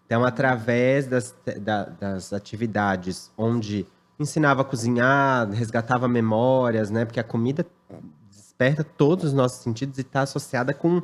Speaker 2: Então, através das atividades onde ensinava a cozinhar, resgatava memórias, né? Porque a comida desperta todos os nossos sentidos e está associada com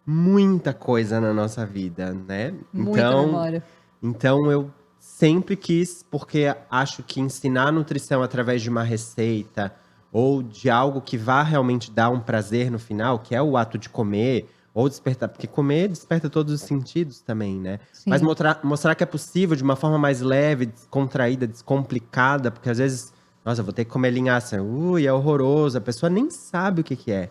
Speaker 2: muita coisa na nossa vida, né?
Speaker 1: Muita memória.
Speaker 2: Então, eu sempre quis, porque acho que ensinar nutrição através de uma receita ou de algo que vá realmente dar um prazer no final, que é o ato de comer, ou despertar, porque comer desperta todos os sentidos também, né?
Speaker 1: Sim.
Speaker 2: Mas mostrar que é possível de uma forma mais leve, descontraída, descomplicada, porque às vezes, nossa, eu vou ter que comer linhaça, é horroroso, a pessoa nem sabe o que é.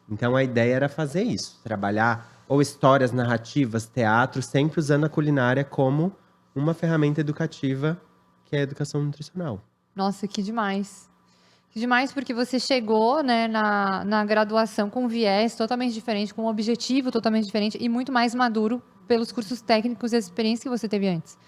Speaker 2: Então a ideia era fazer isso, trabalhar ou histórias narrativas, teatro, sempre usando a culinária como uma ferramenta educativa, que é a educação nutricional.
Speaker 1: Nossa, que demais. Que demais, porque você chegou, né, na graduação com um viés totalmente diferente, com um objetivo totalmente diferente e muito mais maduro pelos cursos técnicos e as experiências que você teve antes.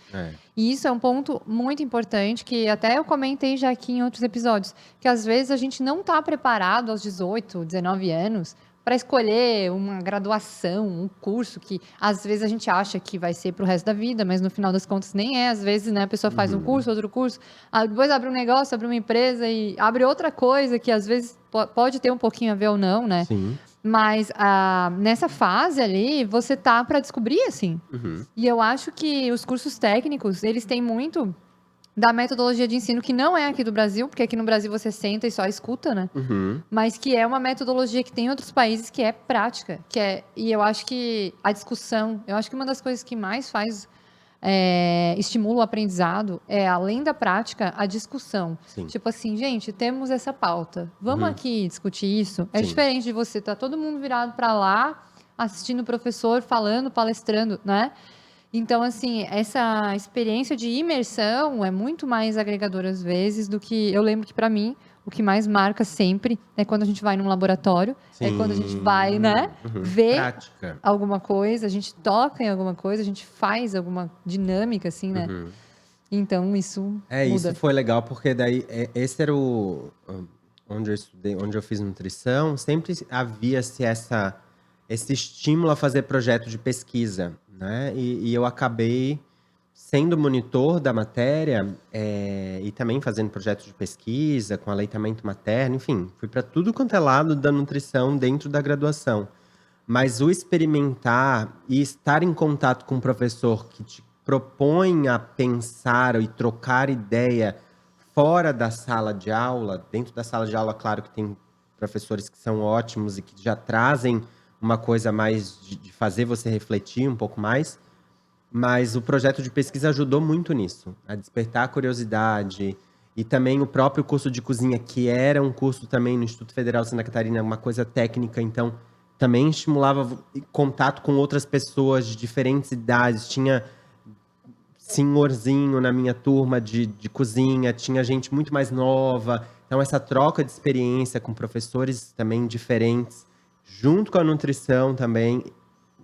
Speaker 1: E isso é um ponto muito importante, que até eu comentei já aqui em outros episódios, que às vezes a gente não está preparado aos 18, 19 anos para escolher uma graduação, um curso que às vezes a gente acha que vai ser para o resto da vida, mas no final das contas nem é. Às vezes, né, a pessoa faz um curso, outro curso, depois abre um negócio, abre uma empresa e abre outra coisa que às vezes pode ter um pouquinho a ver ou não, né?
Speaker 2: Sim.
Speaker 1: Mas nessa fase ali, você tá para descobrir, assim.
Speaker 2: Uhum.
Speaker 1: E eu acho que os cursos técnicos, eles têm muito da metodologia de ensino que não é aqui do Brasil, porque aqui no Brasil você senta e só escuta, né?
Speaker 2: Uhum.
Speaker 1: Mas que é uma metodologia que tem em outros países que é prática, e eu acho que a discussão, eu acho que uma das coisas que mais estimula o aprendizado é, além da prática, a discussão.
Speaker 2: Sim.
Speaker 1: Tipo assim, gente, temos essa pauta, vamos aqui discutir isso? É
Speaker 2: Sim.
Speaker 1: diferente de você tá todo mundo virado para lá, assistindo o professor, falando, palestrando, né? Então, assim, essa experiência de imersão é muito mais agregadora às vezes do que... Eu lembro que, para mim, o que mais marca sempre é quando a gente vai num laboratório, é quando a gente vai, né, ver
Speaker 2: Prática.
Speaker 1: alguma coisa, a gente toca em alguma coisa, a gente faz alguma dinâmica, assim, né? Então, isso muda.
Speaker 2: Isso foi legal, porque daí, esse era onde eu estudei, onde eu fiz nutrição, sempre havia-se esse estímulo a fazer projeto de pesquisa, né? E eu acabei sendo monitor da matéria e também fazendo projeto de pesquisa com aleitamento materno, enfim, fui para tudo quanto é lado da nutrição dentro da graduação. Mas o experimentar e estar em contato com um professor que te propõe a pensar e trocar ideia fora da sala de aula, dentro da sala de aula, claro que tem professores que são ótimos e que já trazem uma coisa mais de fazer você refletir um pouco mais, mas o projeto de pesquisa ajudou muito nisso, a despertar a curiosidade. E também o próprio curso de cozinha, que era um curso também no Instituto Federal de Santa Catarina, uma coisa técnica, então também estimulava contato com outras pessoas de diferentes idades. Tinha senhorzinho na minha turma de cozinha, tinha gente muito mais nova. Então essa troca de experiência com professores também diferentes, junto com a nutrição também,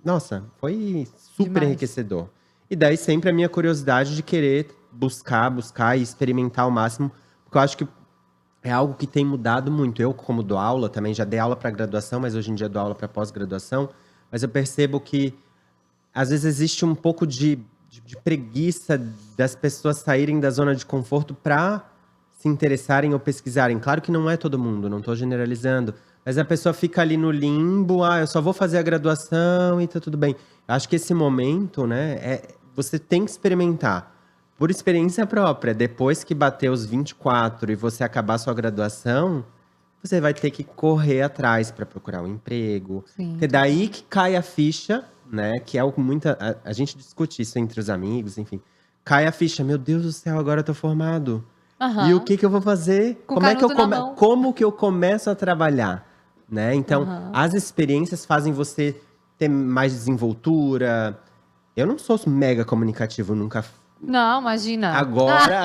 Speaker 2: nossa, foi super
Speaker 1: Demais.
Speaker 2: enriquecedor. E daí sempre a minha curiosidade de querer buscar e experimentar ao máximo, porque eu acho que é algo que tem mudado muito. Eu, como dou aula também, já dei aula para graduação, mas hoje em dia dou aula para pós-graduação. Mas eu percebo que, às vezes, existe um pouco de preguiça das pessoas saírem da zona de conforto para se interessarem ou pesquisarem. Claro que não é todo mundo, não estou generalizando. Mas a pessoa fica ali no limbo, eu só vou fazer a graduação e tá tudo bem. Eu acho que esse momento, né, você tem que experimentar. Por experiência própria, depois que bater os 24 e você acabar sua graduação, você vai ter que correr atrás para procurar um emprego.
Speaker 1: Sim.
Speaker 2: Porque daí que cai a ficha, né? Que é algo a gente discute isso entre os amigos, enfim. Cai a ficha, meu Deus do céu, agora eu tô formado. E o que eu vou fazer?
Speaker 1: Com o
Speaker 2: Como que eu começo a trabalhar? Né? Então, as experiências fazem você ter mais desenvoltura. Eu não sou mega comunicativo, nunca.
Speaker 1: Não, imagina.
Speaker 2: Agora.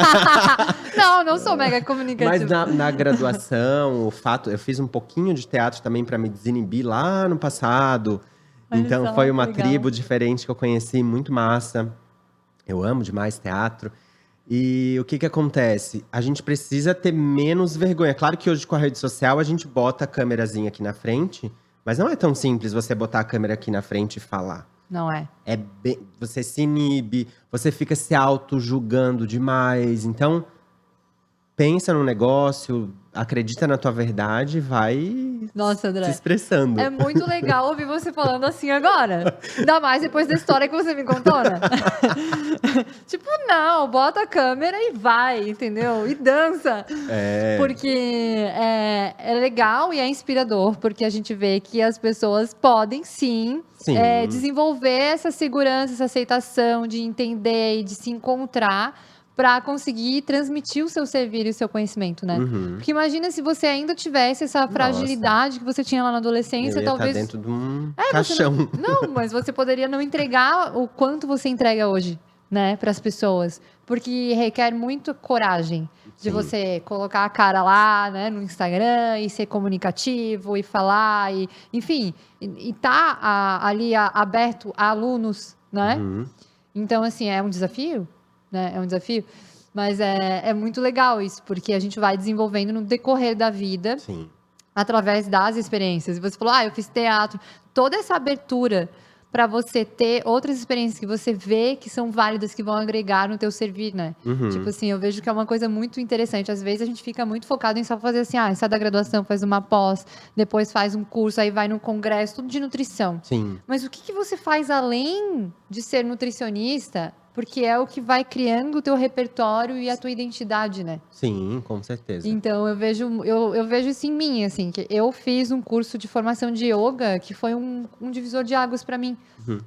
Speaker 1: não sou mega comunicativo.
Speaker 2: Mas na graduação, eu fiz um pouquinho de teatro também para me desinibir lá no passado.
Speaker 1: Olha
Speaker 2: Então,
Speaker 1: só,
Speaker 2: foi uma
Speaker 1: legal.
Speaker 2: tribo diferente que eu conheci, muito massa. Eu amo demais teatro. E o que acontece? A gente precisa ter menos vergonha. Claro que hoje com a rede social a gente bota a câmerazinha aqui na frente, mas não é tão simples você botar a câmera aqui na frente e falar.
Speaker 1: Não é.
Speaker 2: Você se inibe, você fica se auto-julgando demais. Então, pensa no negócio, acredita na tua verdade, vai
Speaker 1: Nossa, André,
Speaker 2: se expressando.
Speaker 1: É muito legal ouvir você falando assim agora. Ainda mais depois da história que você me contou, né? Tipo, não, bota a câmera e vai, entendeu? E dança. Porque é legal e é inspirador, porque a gente vê que as pessoas podem sim. Desenvolver essa segurança, essa aceitação de entender e de se encontrar para conseguir transmitir o seu servir e o seu conhecimento, né? Porque imagina se você ainda tivesse essa fragilidade que você tinha lá na adolescência,
Speaker 2: eu ia
Speaker 1: talvez
Speaker 2: estar dentro de um caixão.
Speaker 1: Não, mas você poderia não entregar o quanto você entrega hoje, né, para as pessoas, porque requer muito coragem de você colocar a cara lá, né, no Instagram e ser comunicativo e falar e, enfim, e tá ali aberto a alunos, né? Então, assim, é um desafio, né? É um desafio, mas é muito legal isso, porque a gente vai desenvolvendo no decorrer da vida, através das experiências. E você falou, eu fiz teatro, toda essa abertura para você ter outras experiências que você vê que são válidas, que vão agregar no teu servir, né? Tipo assim, eu vejo que é uma coisa muito interessante. Às vezes a gente fica muito focado em só fazer assim, sai da graduação, faz uma pós, depois faz um curso, aí vai no congresso, tudo de nutrição.
Speaker 2: Sim,
Speaker 1: Mas o que que você faz além de ser nutricionista? Porque é o que vai criando o teu repertório e a tua identidade, né?
Speaker 2: sim, com certeza.
Speaker 1: Então, eu vejo isso em mim, assim, que eu fiz um curso de formação de yoga que foi um divisor de águas para mim,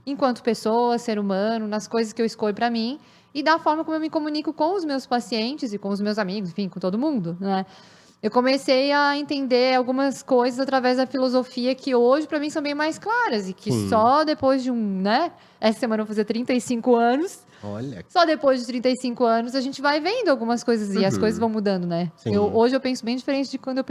Speaker 1: enquanto pessoa, ser humano, nas coisas que eu escolho para mim e da forma como eu me comunico com os meus pacientes e com os meus amigos, enfim, com todo mundo, né? Eu comecei a entender algumas coisas através da filosofia que hoje para mim são bem mais claras e que
Speaker 2: Sim.
Speaker 1: só depois de né? Essa semana eu vou fazer 35 anos.
Speaker 2: Olha,
Speaker 1: Só depois de 35 anos a gente vai vendo algumas coisas e as coisas vão mudando, né?
Speaker 2: Sim.
Speaker 1: Hoje eu penso bem diferente de quando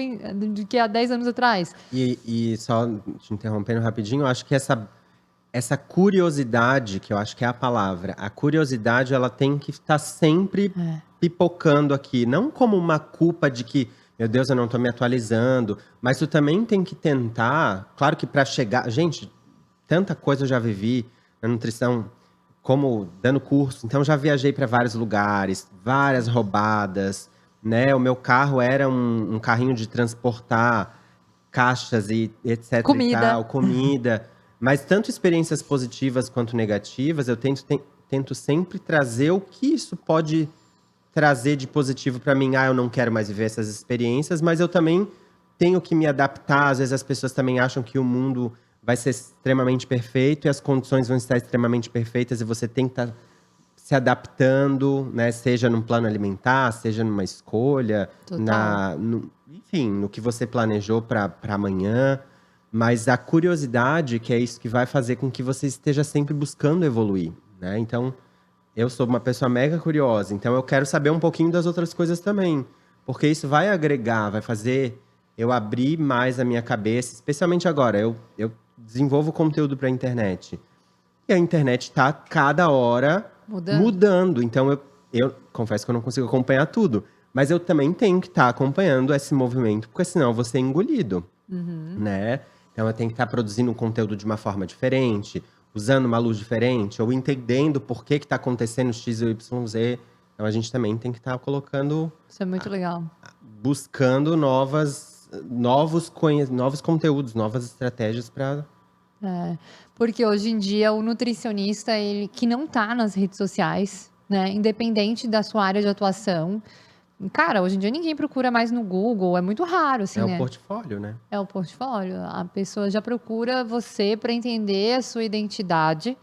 Speaker 1: de que há 10 anos atrás.
Speaker 2: e só te interrompendo rapidinho, eu acho que essa curiosidade, que eu acho que é a palavra, a curiosidade, ela tem que estar sempre pipocando aqui. Não como uma culpa de que, meu Deus, eu não tô me atualizando. Mas tu também tem que tentar, claro que para chegar… Gente, tanta coisa eu já vivi na nutrição, como dando curso. Então, já viajei para vários lugares, várias roubadas, né? O meu carro era um carrinho de transportar caixas e etc
Speaker 1: Comida.
Speaker 2: e tal, comida. Mas tanto experiências positivas quanto negativas, eu tento sempre trazer o que isso pode trazer de positivo para mim. Eu não quero mais viver essas experiências, mas eu também tenho que me adaptar. Às vezes as pessoas também acham que o mundo vai ser extremamente perfeito e as condições vão estar extremamente perfeitas e você tem que estar se adaptando, né? Seja num plano alimentar, seja numa escolha,
Speaker 1: Total.
Speaker 2: enfim, no que você planejou para amanhã. Mas a curiosidade, que é isso que vai fazer com que você esteja sempre buscando evoluir, né? Então, eu sou uma pessoa mega curiosa, então eu quero saber um pouquinho das outras coisas também. Porque isso vai agregar, vai fazer eu abrir mais a minha cabeça, especialmente agora. Eu desenvolvo conteúdo para a internet. E a internet está cada hora mudando. Então, eu confesso que eu não consigo acompanhar tudo. Mas eu também tenho que estar acompanhando esse movimento, porque senão eu vou ser engolido, né? Então, eu tenho que estar produzindo um conteúdo de uma forma diferente, usando uma luz diferente, ou entendendo por que está acontecendo X, Y, Z. Então, a gente também tem que estar colocando…
Speaker 1: Isso é muito legal.
Speaker 2: Buscando novos conteúdos, novas estratégias para…
Speaker 1: Porque hoje em dia o nutricionista, ele que não tá nas redes sociais, né? Independente da sua área de atuação. Cara, hoje em dia ninguém procura mais no Google, é muito raro, assim,
Speaker 2: É o
Speaker 1: né?
Speaker 2: portfólio, né?
Speaker 1: É o portfólio. A pessoa já procura você para entender a sua identidade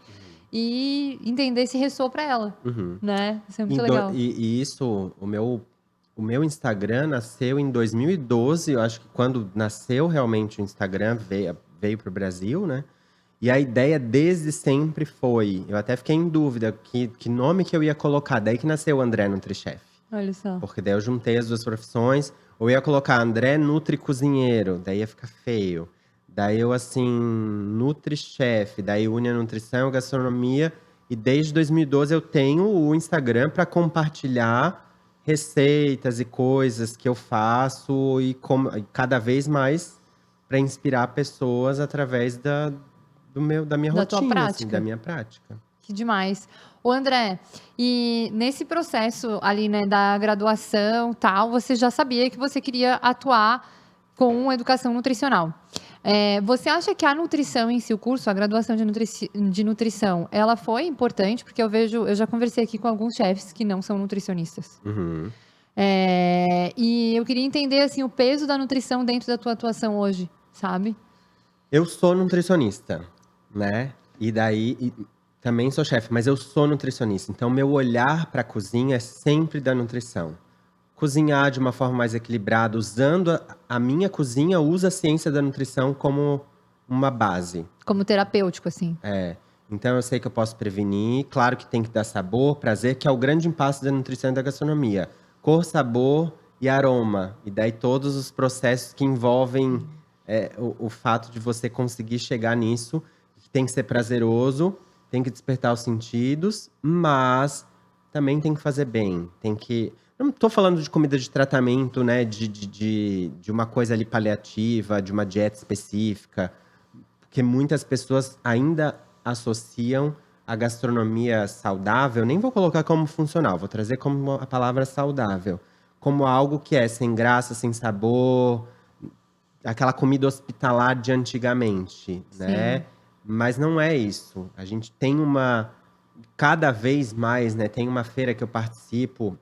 Speaker 1: e entender se ressoa para ela, né? Isso é muito legal.
Speaker 2: E isso, o meu Instagram nasceu em 2012. Eu acho que quando nasceu realmente o Instagram, veio para o Brasil, né? E a ideia desde sempre foi… Eu até fiquei em dúvida que nome que eu ia colocar. Daí que nasceu o André NutriChef.
Speaker 1: Olha só.
Speaker 2: Porque daí eu juntei as duas profissões. Ou ia colocar André Nutri Cozinheiro, daí ia ficar feio. Daí eu, assim, Nutri-Chef, daí une a nutrição e a gastronomia. E desde 2012 eu tenho o Instagram para compartilhar receitas e coisas que eu faço e cada vez mais para inspirar pessoas através da minha
Speaker 1: Da tua
Speaker 2: rotina, assim,
Speaker 1: prática.
Speaker 2: da minha prática.
Speaker 1: Que demais. Ô, André, e nesse processo ali, né, da graduação tal, você já sabia que você queria atuar com educação nutricional. Você acha que a nutrição em si, o curso, a graduação de nutrição, ela foi importante? Porque eu já conversei aqui com alguns chefes que não são nutricionistas. E eu queria entender, assim, o peso da nutrição dentro da tua atuação hoje, sabe?
Speaker 2: Eu sou nutricionista, né? E daí… também sou chefe, mas eu sou nutricionista. Então, meu olhar para a cozinha é sempre da nutrição. Cozinhar de uma forma mais equilibrada, usando a minha cozinha, usa a ciência da nutrição como uma base.
Speaker 1: Como terapêutico, assim.
Speaker 2: Então, eu sei que eu posso prevenir. Claro que tem que dar sabor, prazer, que é o grande impasse da nutrição e da gastronomia. Cor, sabor e aroma. E daí todos os processos que envolvem o fato de você conseguir chegar nisso. Tem que ser prazeroso, tem que despertar os sentidos, mas também tem que fazer bem. Não estou falando de comida de tratamento, né? De uma coisa ali paliativa, de uma dieta específica. Porque muitas pessoas ainda associam a gastronomia saudável, nem vou colocar como funcional, vou trazer como a palavra saudável, como algo que é sem graça, sem sabor, aquela comida hospitalar de antigamente, né?
Speaker 1: Sim.
Speaker 2: Mas não é isso. A gente tem cada vez mais, né? Tem uma feira que eu participo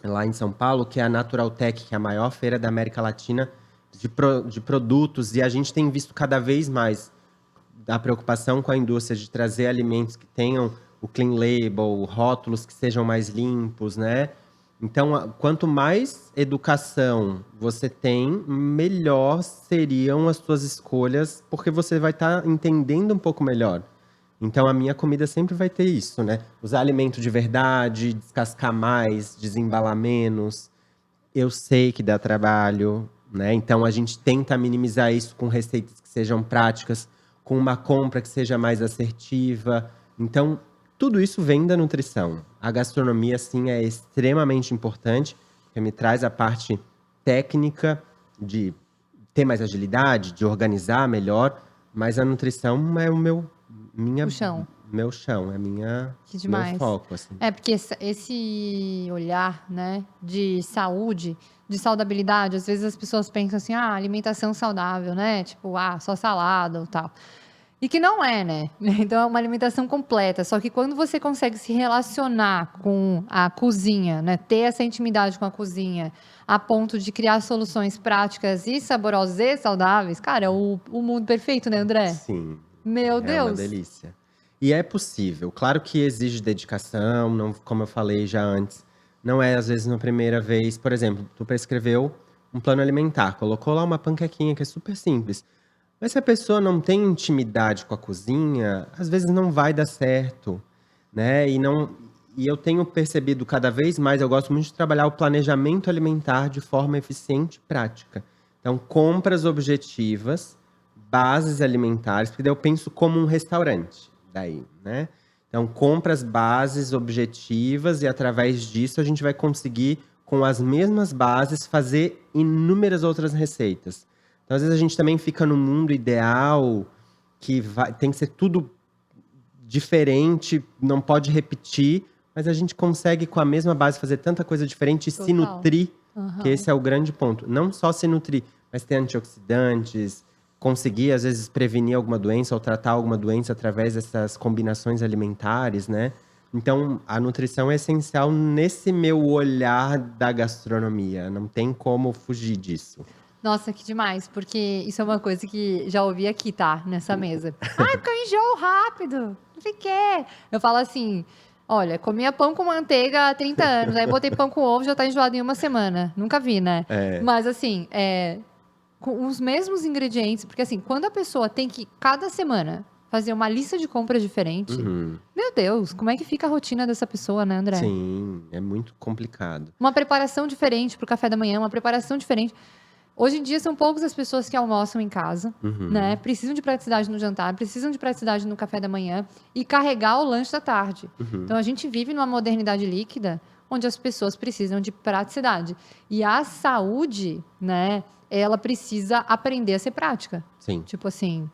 Speaker 2: lá em São Paulo, que é a Natural Tech, que é a maior feira da América Latina de produtos, e a gente tem visto cada vez mais a preocupação com a indústria de trazer alimentos que tenham o clean label, rótulos que sejam mais limpos, né? Então, quanto mais educação você tem, melhor seriam as suas escolhas, porque você vai estar entendendo um pouco melhor. Então, a minha comida sempre vai ter isso, né? Usar alimento de verdade, descascar mais, desembalar menos. Eu sei que dá trabalho, né? Então a gente tenta minimizar isso com receitas que sejam práticas, com uma compra que seja mais assertiva. Então, tudo isso vem da nutrição. A gastronomia, sim, é extremamente importante, porque me traz a parte técnica de ter mais agilidade, de organizar melhor, mas a nutrição é
Speaker 1: O chão.
Speaker 2: meu chão, é
Speaker 1: Que
Speaker 2: meu
Speaker 1: demais.
Speaker 2: foco, assim.
Speaker 1: É, porque esse olhar, né, de saúde, de saudabilidade, às vezes as pessoas pensam assim, alimentação saudável, né? Tipo, só salada ou tal. E que não é, né? Então é uma alimentação completa. Só que quando você consegue se relacionar com a cozinha, né? Ter essa intimidade com a cozinha, a ponto de criar soluções práticas e saborosas e saudáveis, cara, é o mundo perfeito, né, André?
Speaker 2: Sim,
Speaker 1: Meu
Speaker 2: é uma
Speaker 1: Deus!
Speaker 2: delícia. E é possível. Claro que exige dedicação, não, como eu falei já antes. Não é, às vezes, na primeira vez. Por exemplo, tu prescreveu um plano alimentar, colocou lá uma panquequinha que é super simples. Mas se a pessoa não tem intimidade com a cozinha, às vezes não vai dar certo, né? E eu tenho percebido cada vez mais, eu gosto muito de trabalhar o planejamento alimentar de forma eficiente e prática. Então, compras objetivas, bases alimentares, porque daí eu penso como um restaurante, daí, né? Então, compras bases objetivas e através disso a gente vai conseguir, com as mesmas bases, fazer inúmeras outras receitas. Então, às vezes a gente também fica no mundo ideal que tem que ser tudo diferente, não pode repetir, mas a gente consegue com a mesma base fazer tanta coisa diferente e se
Speaker 1: Total.
Speaker 2: nutrir, que
Speaker 1: Aham.
Speaker 2: esse é o grande ponto. Não só se nutrir, mas ter antioxidantes, conseguir às vezes prevenir alguma doença ou tratar alguma doença através dessas combinações alimentares, né? Então, a nutrição é essencial nesse meu olhar da gastronomia. Não tem como fugir disso.
Speaker 1: Nossa, que demais, porque isso é uma coisa que já ouvi aqui, tá? Nessa mesa. Porque eu enjoo rápido. Não sei o quê. Eu falo assim: olha, comia pão com manteiga há 30 anos, aí botei pão com ovo, já tá enjoado em uma semana. Nunca vi, né?
Speaker 2: É.
Speaker 1: Mas assim, com os mesmos ingredientes, porque assim, quando a pessoa tem que, cada semana, fazer uma lista de compras diferente,
Speaker 2: Uhum.
Speaker 1: meu Deus, como é que fica a rotina dessa pessoa, né, André?
Speaker 2: Sim, é muito complicado.
Speaker 1: Uma preparação diferente pro café da manhã, uma preparação diferente. Hoje em dia são poucas as pessoas que almoçam em casa, né?
Speaker 2: Uhum.
Speaker 1: Precisam de praticidade no jantar, precisam de praticidade no café da manhã e carregar o lanche da tarde.
Speaker 2: Uhum.
Speaker 1: Então a gente vive numa modernidade líquida onde as pessoas precisam de praticidade. E a saúde, né? Ela precisa aprender a ser prática.
Speaker 2: Sim.
Speaker 1: Tipo assim,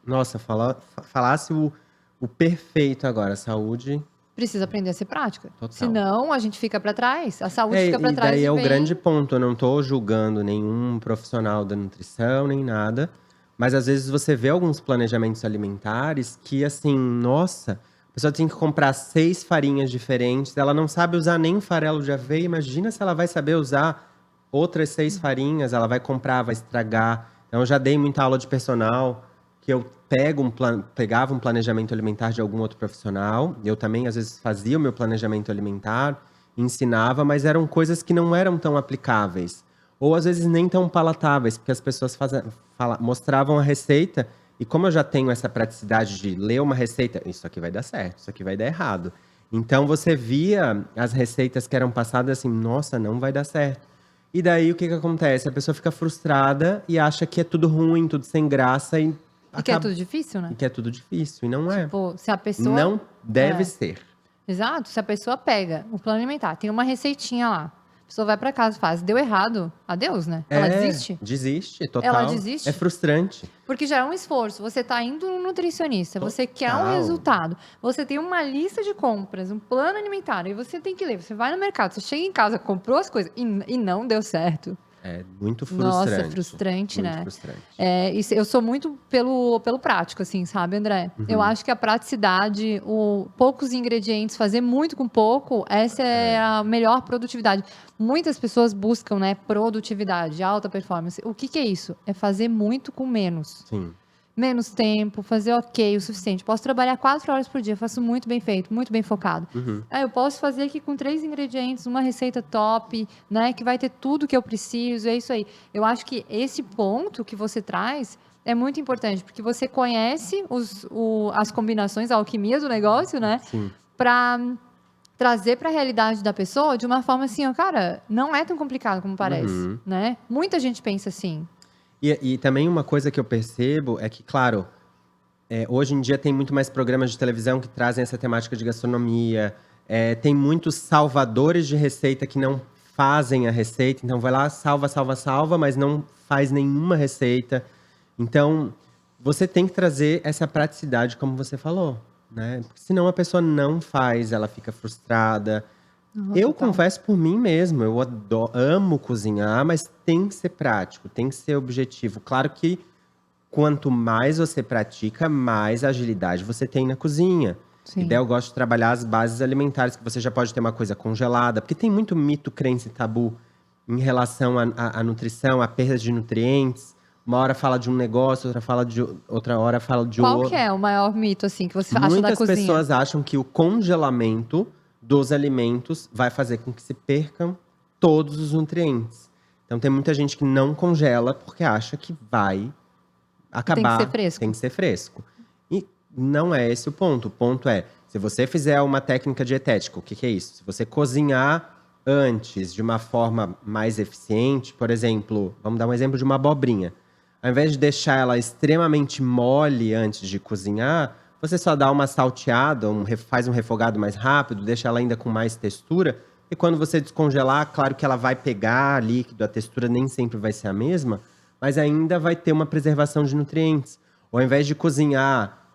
Speaker 2: Nossa, falasse o perfeito agora. Saúde.
Speaker 1: precisa aprender a ser prática.
Speaker 2: Total.
Speaker 1: Senão a gente fica para trás. A saúde fica para
Speaker 2: E
Speaker 1: trás
Speaker 2: daí
Speaker 1: e
Speaker 2: é o
Speaker 1: vem...
Speaker 2: grande ponto. Eu não tô julgando nenhum profissional da nutrição, nem nada. Mas às vezes você vê alguns planejamentos alimentares que, assim, nossa, a pessoa tem que comprar 6 farinhas diferentes. Ela não sabe usar nem farelo de aveia. Imagina se ela vai saber usar outras 6 farinhas. Ela vai comprar, vai estragar. Então, eu já dei muita aula de personal, que eu pegava um planejamento alimentar de algum outro profissional. Eu também, às vezes, fazia o meu planejamento alimentar, ensinava, mas eram coisas que não eram tão aplicáveis. Ou, às vezes, nem tão palatáveis, porque as pessoas mostravam a receita, e como eu já tenho essa praticidade de ler uma receita, isso aqui vai dar certo, isso aqui vai dar errado. Então, você via as receitas que eram passadas assim, nossa, não vai dar certo. E daí, o que que acontece? A pessoa fica frustrada e acha que é tudo ruim, tudo sem graça,
Speaker 1: E que é tudo difícil,
Speaker 2: e
Speaker 1: né?
Speaker 2: que é tudo difícil, e não é.
Speaker 1: Tipo, se a pessoa...
Speaker 2: Não deve
Speaker 1: É.
Speaker 2: ser.
Speaker 1: Exato, se a pessoa pega o plano alimentar, tem uma receitinha lá, A pessoa vai pra casa, faz, deu errado, adeus, né? Ela desiste.
Speaker 2: Desiste, total.
Speaker 1: Ela desiste.
Speaker 2: É frustrante.
Speaker 1: Porque já é um esforço. Você tá indo no nutricionista, você quer um
Speaker 2: Total.
Speaker 1: resultado, você tem uma lista de compras, um plano alimentar, e você tem que ler. Você vai no mercado, você chega em casa, comprou as coisas e não deu certo.
Speaker 2: É muito frustrante.
Speaker 1: Nossa, frustrante,
Speaker 2: muito
Speaker 1: né?
Speaker 2: frustrante.
Speaker 1: Eu sou muito pelo prático, assim, sabe, André? Eu acho que a praticidade, poucos ingredientes, fazer muito com pouco, essa é a melhor produtividade. Muitas pessoas buscam, né, produtividade, alta performance. O que é isso? É fazer muito com menos.
Speaker 2: Sim.
Speaker 1: Menos tempo, fazer ok, o suficiente. Posso trabalhar 4 horas por dia, faço muito bem feito, muito bem focado. Eu posso fazer aqui com 3 ingredientes, uma receita top, né, que vai ter tudo que eu preciso, é isso aí. Eu acho que esse ponto que você traz é muito importante, porque você conhece as combinações, a alquimia do negócio, né,
Speaker 2: Sim.
Speaker 1: para trazer para a realidade da pessoa de uma forma assim, ó, cara, não é tão complicado como parece, né? Muita gente pensa assim.
Speaker 2: E também uma coisa que eu percebo é que, claro, hoje em dia tem muito mais programas de televisão que trazem essa temática de gastronomia. Tem muitos salvadores de receita que não fazem a receita. Então, vai lá, salva, salva, salva, mas não faz nenhuma receita. Então, você tem que trazer essa praticidade, como você falou, né? Porque senão a pessoa não faz, ela fica frustrada. Eu
Speaker 1: Total.
Speaker 2: confesso por mim mesmo, eu amo cozinhar, mas tem que ser prático, tem que ser objetivo. Claro que quanto mais você pratica, mais agilidade você tem na cozinha.
Speaker 1: Sim.
Speaker 2: E daí eu gosto de trabalhar as bases alimentares, que você já pode ter uma coisa congelada, porque tem muito mito, crença e tabu em relação à nutrição, à perda de nutrientes. Uma hora fala de um negócio, outra hora fala de
Speaker 1: Qual
Speaker 2: outro.
Speaker 1: que é o maior mito, assim, que você acha da
Speaker 2: Muitas
Speaker 1: cozinha?
Speaker 2: pessoas acham que o congelamento dos alimentos vai fazer com que se percam todos os nutrientes. Então tem muita gente que não congela porque acha que vai acabar.
Speaker 1: Tem que ser fresco.
Speaker 2: Tem que ser fresco. E não é esse o ponto. O ponto é, se você fizer uma técnica dietética, o que é isso? Se você cozinhar antes de uma forma mais eficiente, por exemplo, vamos dar um exemplo de uma abobrinha. Ao invés de deixar ela extremamente mole antes de cozinhar, você só dá uma salteada, faz um refogado mais rápido, deixa ela ainda com mais textura. E quando você descongelar, claro que ela vai pegar líquido, a textura nem sempre vai ser a mesma, mas ainda vai ter uma preservação de nutrientes. Ou ao invés de cozinhar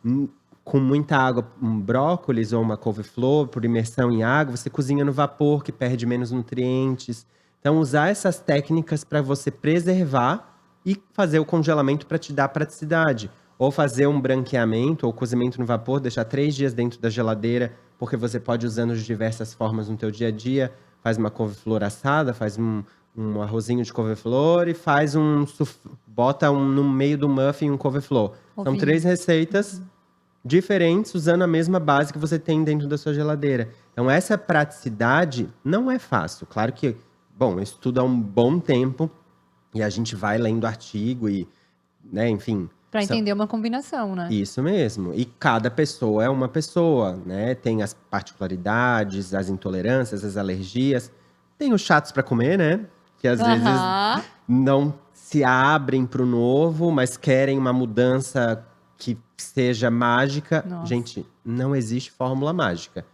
Speaker 2: com muita água um brócolis ou uma couve-flor por imersão em água, você cozinha no vapor, que perde menos nutrientes. Então, usar essas técnicas para você preservar e fazer o congelamento para te dar praticidade. Ou fazer um branqueamento ou cozimento no vapor, deixar 3 dias dentro da geladeira, porque você pode usando de diversas formas no teu dia a dia. Faz uma couve-flor assada, faz um arrozinho de couve-flor e bota no meio do muffin um couve-flor. São
Speaker 1: Ovinho.
Speaker 2: 3 receitas diferentes usando a mesma base que você tem dentro da sua geladeira. Então essa praticidade não é fácil. Claro que, bom, eu estudo há um bom tempo e a gente vai lendo artigo e, né, enfim.
Speaker 1: Pra entender uma combinação, né?
Speaker 2: Isso mesmo. E cada pessoa é uma pessoa, né? Tem as particularidades, as intolerâncias, as alergias. Tem os chatos para comer, né? Que às vezes não se abrem para o novo, mas querem uma mudança que seja mágica.
Speaker 1: Nossa.
Speaker 2: Gente, não existe fórmula mágica.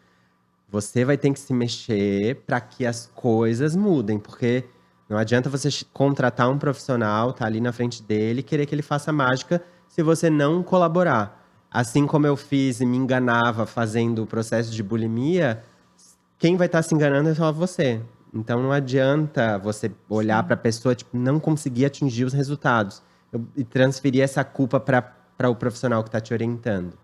Speaker 2: Você vai ter que se mexer para que as coisas mudem, porque não adianta você contratar um profissional, tá ali na frente dele, e querer que ele faça mágica se você não colaborar. Assim como eu fiz e me enganava fazendo o processo de bulimia, quem vai estar se enganando é só você. Então não adianta você olhar para a pessoa, tipo, não conseguir atingir os resultados e transferir essa culpa para o profissional que está te orientando.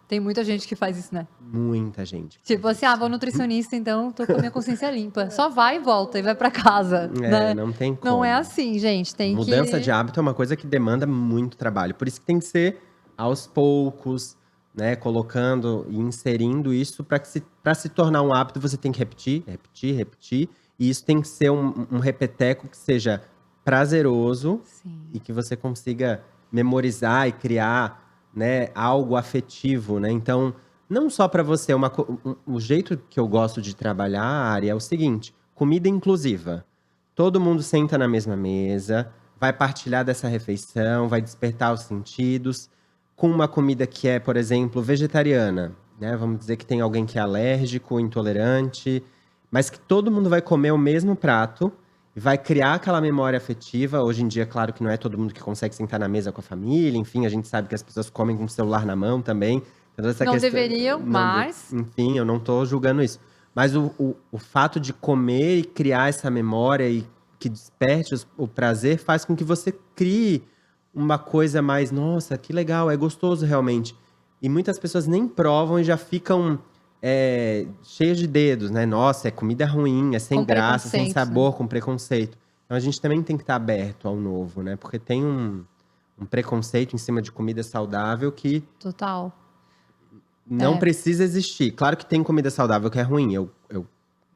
Speaker 1: Tem muita gente que faz isso, né?
Speaker 2: Muita gente.
Speaker 1: Tipo assim, vou nutricionista, então tô com a minha consciência limpa. Só vai e volta e vai pra casa. Né?
Speaker 2: Não tem como.
Speaker 1: Não é assim, gente. Tem
Speaker 2: Mudança de hábito é uma coisa que demanda muito trabalho. Por isso que tem que ser aos poucos, né? Colocando e inserindo isso para se tornar um hábito, você tem que repetir, repetir, repetir. E isso tem que ser um repeteco que seja prazeroso.
Speaker 1: Sim.
Speaker 2: E que você consiga memorizar e criar, né, algo afetivo, né? Então, não só para você, o jeito que eu gosto de trabalhar, Ari, é o seguinte: comida inclusiva. Todo mundo senta na mesma mesa, vai partilhar dessa refeição, vai despertar os sentidos, com uma comida que é, por exemplo, vegetariana, né? Vamos dizer que tem alguém que é alérgico, intolerante. mas que todo mundo vai comer o mesmo prato e vai criar aquela memória afetiva. Hoje em dia, claro que não é todo mundo que consegue sentar na mesa com a família, enfim, a gente sabe que as pessoas comem com o celular na mão também. Toda essa
Speaker 1: Não
Speaker 2: questão,
Speaker 1: deveriam, mas
Speaker 2: enfim, eu não tô julgando isso. Mas o fato de comer e criar essa memória e que desperte o prazer faz com que você crie uma coisa mais, nossa, que legal, é gostoso realmente. E muitas pessoas nem provam e já ficam cheias de dedos, né? Nossa, é comida ruim, é sem
Speaker 1: com
Speaker 2: graça, sem
Speaker 1: preconceitos, né?
Speaker 2: sabor, com preconceito. Então a gente também tem que estar aberto ao novo, né? Porque tem um preconceito em cima de comida saudável que
Speaker 1: Total.
Speaker 2: não precisa existir. Claro que tem comida saudável que é ruim, eu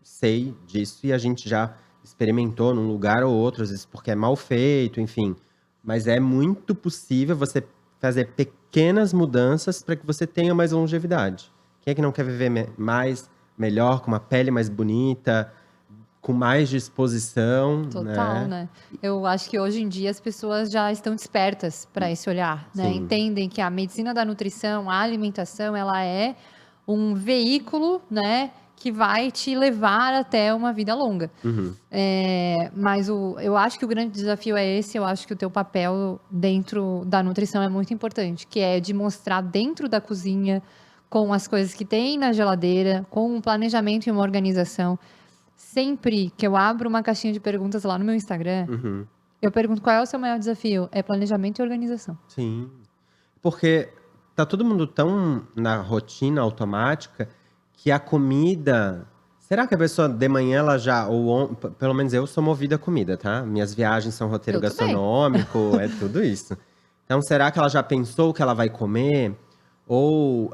Speaker 2: sei disso e a gente já experimentou num lugar ou outro, às vezes porque é mal feito, enfim. Mas é muito possível você fazer pequenas mudanças para que você tenha mais longevidade. Quem é que não quer viver mais, melhor, com uma pele mais bonita, com mais disposição,
Speaker 1: Total,
Speaker 2: né?
Speaker 1: né? Eu acho que hoje em dia as pessoas já estão despertas para esse olhar, né?
Speaker 2: Sim.
Speaker 1: Entendem que a medicina da nutrição, a alimentação, ela é um veículo, né? Que vai te levar até uma vida longa.
Speaker 2: Uhum.
Speaker 1: Mas eu acho que o grande desafio é esse. Eu acho que o teu papel dentro da nutrição é muito importante, que é de mostrar dentro da cozinha, com as coisas que tem na geladeira, com um planejamento e uma organização. Sempre que eu abro uma caixinha de perguntas lá no meu Instagram,
Speaker 2: Uhum.
Speaker 1: eu pergunto qual é o seu maior desafio? É planejamento e organização.
Speaker 2: Sim. Porque tá todo mundo tão na rotina automática que a comida. Será que a pessoa de manhã ela já. Pelo menos eu sou movida a comida, tá? Minhas viagens são roteiro
Speaker 1: Eu também.
Speaker 2: gastronômico, é tudo isso. Então, será que ela já pensou o que ela vai comer? Ou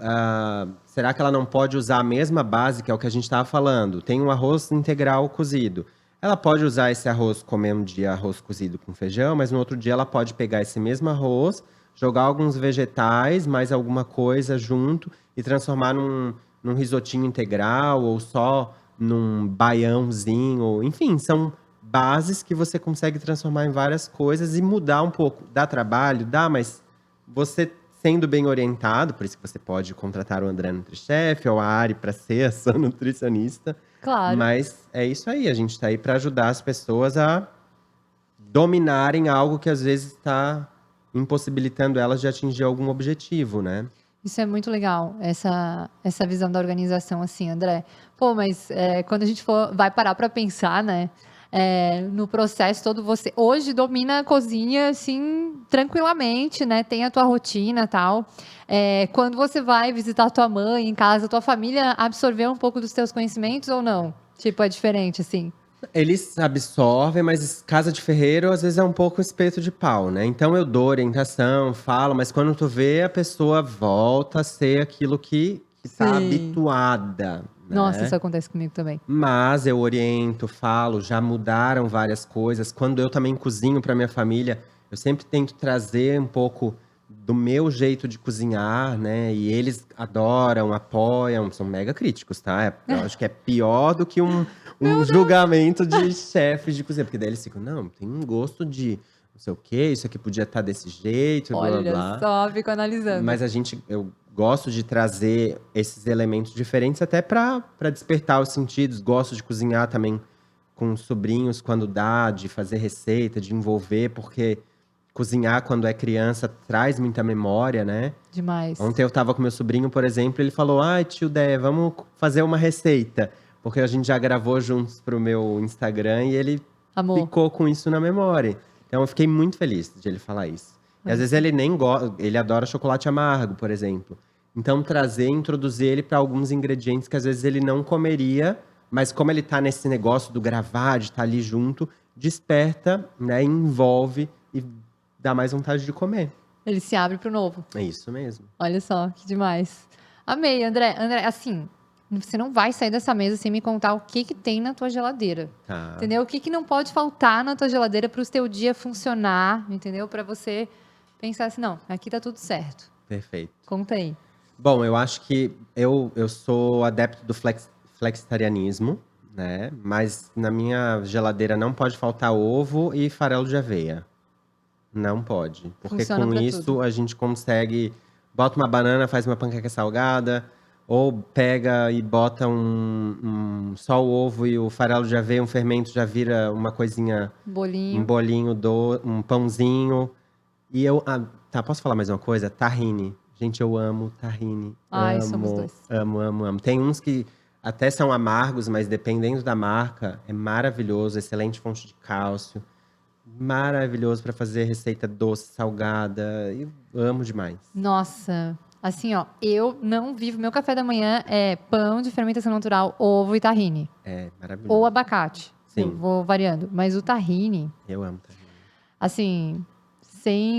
Speaker 2: será que ela não pode usar a mesma base, que é o que a gente estava falando? Tem um arroz integral cozido. Ela pode usar esse arroz, comer um dia arroz cozido com feijão, mas no outro dia ela pode pegar esse mesmo arroz, jogar alguns vegetais, mais alguma coisa junto e transformar num risotinho integral ou só num baiãozinho. Enfim, são bases que você consegue transformar em várias coisas e mudar um pouco. Dá trabalho? Dá, mas você sendo bem orientado, por isso que você pode contratar o André NutriChef ou a Ari para ser a sua nutricionista.
Speaker 1: Claro.
Speaker 2: Mas é isso aí, a gente está aí para ajudar as pessoas a dominarem algo que às vezes está impossibilitando elas de atingir algum objetivo, né?
Speaker 1: Isso é muito legal, essa visão da organização, assim, André. Pô, mas quando a gente vai parar para pensar, né? No processo todo, você hoje domina a cozinha, assim, tranquilamente, né? Tem a tua rotina e tal. Quando você vai visitar tua mãe em casa, tua família absorveu um pouco dos teus conhecimentos ou não? Tipo, é diferente, assim.
Speaker 2: Eles absorvem, mas casa de ferreiro às vezes é um pouco espeto de pau, né? Então eu dou orientação, falo, mas quando tu vê, a pessoa volta a ser aquilo que tá
Speaker 1: Sim.
Speaker 2: habituada,
Speaker 1: Nossa,
Speaker 2: né?
Speaker 1: isso acontece comigo também.
Speaker 2: Mas eu oriento, falo, já mudaram várias coisas. Quando eu também cozinho para minha família, eu sempre tento trazer um pouco do meu jeito de cozinhar, né? E eles adoram, apoiam, são mega críticos, tá? Eu acho que é pior do que um julgamento de chefes de cozinha, porque daí eles ficam, não, tem um gosto de não sei o quê, isso aqui podia estar desse jeito, e blá blá
Speaker 1: Olha
Speaker 2: blá.
Speaker 1: só, fico analisando.
Speaker 2: Mas eu gosto de trazer esses elementos diferentes até para despertar os sentidos. Gosto de cozinhar também com os sobrinhos quando dá, de fazer receita, de envolver, porque cozinhar quando é criança traz muita memória, né?
Speaker 1: Demais.
Speaker 2: Ontem eu tava com meu sobrinho, por exemplo, ele falou: ai, tio Dé, vamos fazer uma receita. Porque a gente já gravou juntos pro meu Instagram e ele
Speaker 1: Amor.
Speaker 2: ficou com isso na memória. Então eu fiquei muito feliz de ele falar isso. E às vezes ele nem gosta, ele adora chocolate amargo, por exemplo. Então trazer, introduzir ele para alguns ingredientes que às vezes ele não comeria, mas como ele tá nesse negócio do gravar, de estar ali junto, desperta, né, envolve e dá mais vontade de comer.
Speaker 1: Ele se abre pro novo.
Speaker 2: É isso mesmo.
Speaker 1: Olha só, que demais. Amei, André. André, assim, você não vai sair dessa mesa sem me contar o que tem na tua geladeira.
Speaker 2: Tá.
Speaker 1: Entendeu? O que não pode faltar na tua geladeira para o teu dia funcionar, entendeu? Para você pensar assim, não, aqui tá tudo certo.
Speaker 2: Perfeito.
Speaker 1: Conta aí.
Speaker 2: Bom, eu acho que eu sou adepto do flexitarianismo, né? Mas na minha geladeira não pode faltar ovo e farelo de aveia. Não pode. Porque
Speaker 1: Funciona
Speaker 2: com
Speaker 1: pra
Speaker 2: isso
Speaker 1: tudo.
Speaker 2: a gente consegue. Bota uma banana, faz uma panqueca salgada. Ou pega e bota só o ovo e o farelo de aveia, um fermento já vira uma coisinha, um
Speaker 1: Bolinho.
Speaker 2: bolinho, um pãozinho. E tá, posso falar mais uma coisa? Tahine. Gente, eu amo tahine.
Speaker 1: Ai, somos
Speaker 2: Amo,
Speaker 1: dois.
Speaker 2: amo, amo, amo. Tem uns que até são amargos, mas dependendo da marca, é maravilhoso, excelente fonte de cálcio. Maravilhoso para fazer receita doce, salgada. Eu amo demais.
Speaker 1: Nossa, assim, ó, eu não vivo. Meu café da manhã é pão de fermentação natural, ovo e tahine.
Speaker 2: É
Speaker 1: Ou
Speaker 2: maravilhoso.
Speaker 1: abacate. Eu
Speaker 2: Sim,
Speaker 1: vou variando. Mas o tahine,
Speaker 2: eu amo tahine.
Speaker 1: assim,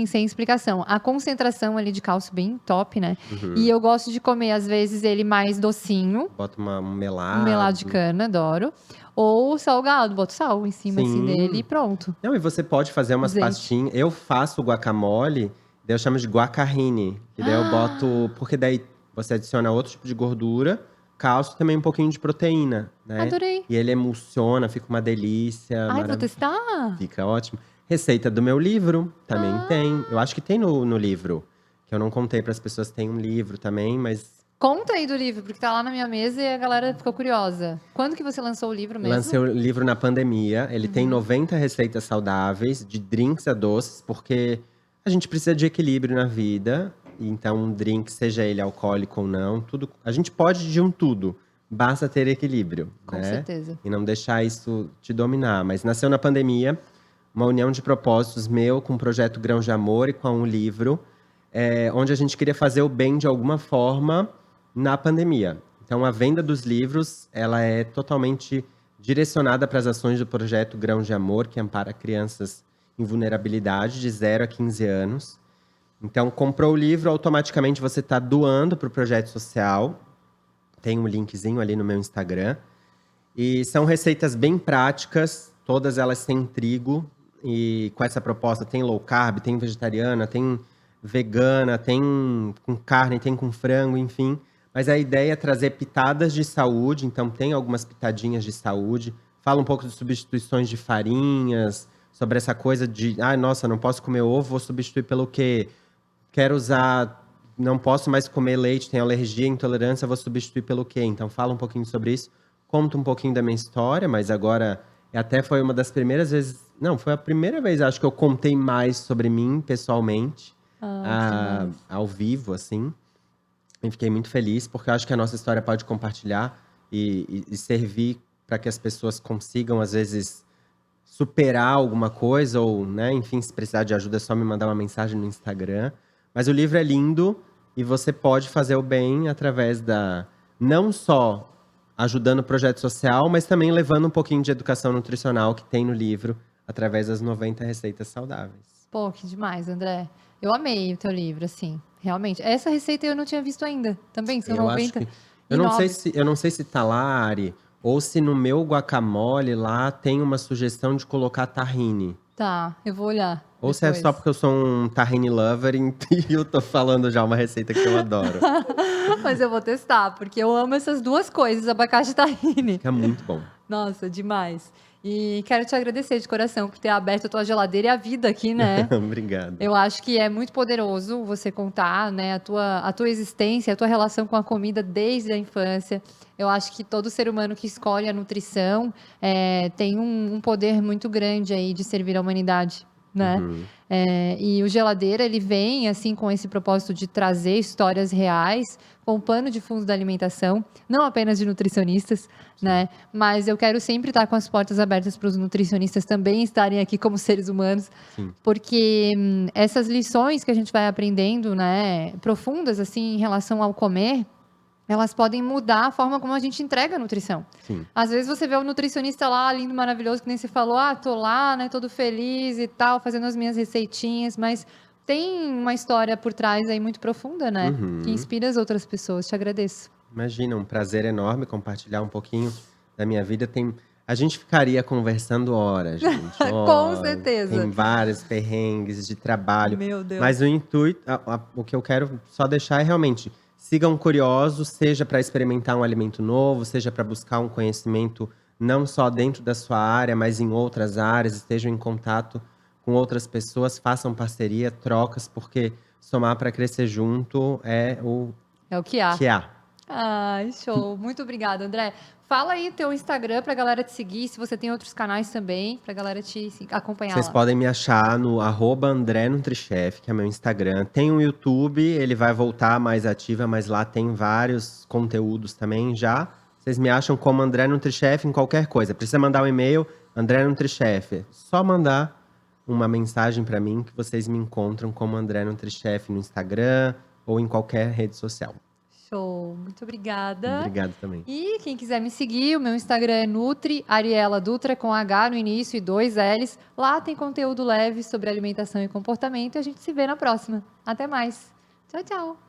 Speaker 1: sem explicação. A concentração ali de cálcio bem top, né?
Speaker 2: Uhum.
Speaker 1: E eu gosto de comer, às vezes, ele mais docinho.
Speaker 2: Bota um
Speaker 1: Um
Speaker 2: melado.
Speaker 1: melado de cana, adoro. Ou salgado, boto sal em cima, assim,
Speaker 2: Sim.
Speaker 1: dele e pronto.
Speaker 2: Não, e você pode fazer umas
Speaker 1: Azeite.
Speaker 2: pastinhas. Eu faço guacamole, daí eu chamo de guacarrine. E daí eu boto. Porque daí você adiciona outro tipo de gordura, cálcio e também um pouquinho de proteína, né?
Speaker 1: Adorei.
Speaker 2: E ele emulsiona, fica uma delícia.
Speaker 1: Ai, vou testar.
Speaker 2: Fica ótimo. Receita do meu livro também tem. Eu acho que tem no livro. Que eu não contei para as pessoas, tem um livro também, mas
Speaker 1: Conta aí do livro, porque tá lá na minha mesa e a galera ficou curiosa. Quando que você lançou o livro mesmo?
Speaker 2: lancei o livro na pandemia. Ele tem 90 receitas saudáveis, de drinks a doces, porque a gente precisa de equilíbrio na vida. Então, um drink, seja ele alcoólico ou não, tudo. A gente pode de um tudo. Basta ter equilíbrio,
Speaker 1: Com
Speaker 2: né?
Speaker 1: certeza.
Speaker 2: E não deixar isso te dominar. Mas nasceu na pandemia, uma união de propósitos meu com o projeto Grãos de Amor e com um livro, onde a gente queria fazer o bem de alguma forma na pandemia. Então, a venda dos livros, ela é totalmente direcionada para as ações do projeto Grãos de Amor, que ampara crianças em vulnerabilidade de 0 a 15 anos. Então, comprou o livro, automaticamente você está doando para o projeto social. Tem um linkzinho ali no meu Instagram. E são receitas bem práticas, todas elas têm trigo. E com essa proposta tem low carb, tem vegetariana, tem vegana, tem com carne, tem com frango, enfim. Mas a ideia é trazer pitadas de saúde, então tem algumas pitadinhas de saúde. Fala um pouco de substituições de farinhas, sobre essa coisa de, nossa, não posso comer ovo, vou substituir pelo quê? Quero usar, não posso mais comer leite, tenho alergia, intolerância, vou substituir pelo quê? Então fala um pouquinho sobre isso. Conta um pouquinho da minha história, mas agora até foi uma das primeiras vezes, não, foi a primeira vez, acho que eu contei mais sobre mim pessoalmente,
Speaker 1: Ah, que demais.
Speaker 2: ao vivo, assim. E fiquei muito feliz, porque eu acho que a nossa história pode compartilhar e servir para que as pessoas consigam, às vezes, superar alguma coisa, ou, né, enfim, se precisar de ajuda, é só me mandar uma mensagem no Instagram. Mas o livro é lindo e você pode fazer o bem através não só ajudando o projeto social, mas também levando um pouquinho de educação nutricional que tem no livro, através das 90 receitas saudáveis.
Speaker 1: Pô, que demais, André. Eu amei o teu livro, assim. Realmente. Essa receita eu não tinha visto ainda. Também são
Speaker 2: Eu acho
Speaker 1: 90
Speaker 2: que.
Speaker 1: e 9.
Speaker 2: Eu não sei se tá lá, Ari, ou se no meu guacamole lá tem uma sugestão de colocar tahine.
Speaker 1: Tá, eu vou olhar
Speaker 2: Ou se é
Speaker 1: depois.
Speaker 2: só porque eu sou um tahine lover e eu tô falando já uma receita que eu adoro.
Speaker 1: Mas eu vou testar, porque eu amo essas duas coisas, abacate e tahine.
Speaker 2: Fica muito bom.
Speaker 1: Nossa, demais. E quero te agradecer de coração por ter aberto a tua geladeira e a vida aqui, né?
Speaker 2: Obrigado.
Speaker 1: Eu acho que é muito poderoso você contar, né, a tua existência, a tua relação com a comida desde a infância. Eu acho que todo ser humano que escolhe a nutrição tem um poder muito grande aí de servir a humanidade, né? E o Geladeira, ele vem, assim, com esse propósito de trazer histórias reais, com o pano de fundo da alimentação, não apenas de nutricionistas, né? Mas eu quero sempre estar com as portas abertas para os nutricionistas também estarem aqui como seres humanos,
Speaker 2: Sim.
Speaker 1: porque essas lições que a gente vai aprendendo, né, profundas, assim, em relação ao comer, elas podem mudar a forma como a gente entrega a nutrição.
Speaker 2: Sim.
Speaker 1: Às vezes você vê o nutricionista lá, lindo, maravilhoso, que nem você falou, tô lá, né, todo feliz e tal, fazendo as minhas receitinhas, mas tem uma história por trás aí muito profunda, né, que inspira as outras pessoas. Te agradeço.
Speaker 2: Imagina, um prazer enorme compartilhar um pouquinho da minha vida. A gente ficaria conversando horas, gente.
Speaker 1: Com certeza.
Speaker 2: Tem vários perrengues de trabalho.
Speaker 1: Meu Deus.
Speaker 2: Mas o intuito, o que eu quero só deixar é realmente, sigam curiosos, seja para experimentar um alimento novo, seja para buscar um conhecimento não só dentro da sua área, mas em outras áreas, estejam em contato com outras pessoas, façam parceria, trocas, porque somar para crescer junto é o
Speaker 1: É o que há.
Speaker 2: que há.
Speaker 1: Ai, show. Muito obrigada, André. Fala aí teu Instagram pra galera te seguir, se você tem outros canais também, pra galera te acompanhar
Speaker 2: Vocês
Speaker 1: lá.
Speaker 2: podem me achar no @AndréNutrichef, que é meu Instagram. Tem um YouTube, ele vai voltar mais ativa, mas lá tem vários conteúdos também já. Vocês me acham como André Nutrichef em qualquer coisa. Precisa mandar um e-mail, André Nutrichef. Só mandar uma mensagem para mim que vocês me encontram como André Nutrichef no Instagram ou em qualquer rede social.
Speaker 1: Show. Muito obrigada.
Speaker 2: Obrigado também.
Speaker 1: E quem quiser me seguir, o meu Instagram é Nutri Ariela Dutra, com H no início e 2 L's. Lá tem conteúdo leve sobre alimentação e comportamento e a gente se vê na próxima. Até mais. Tchau, tchau.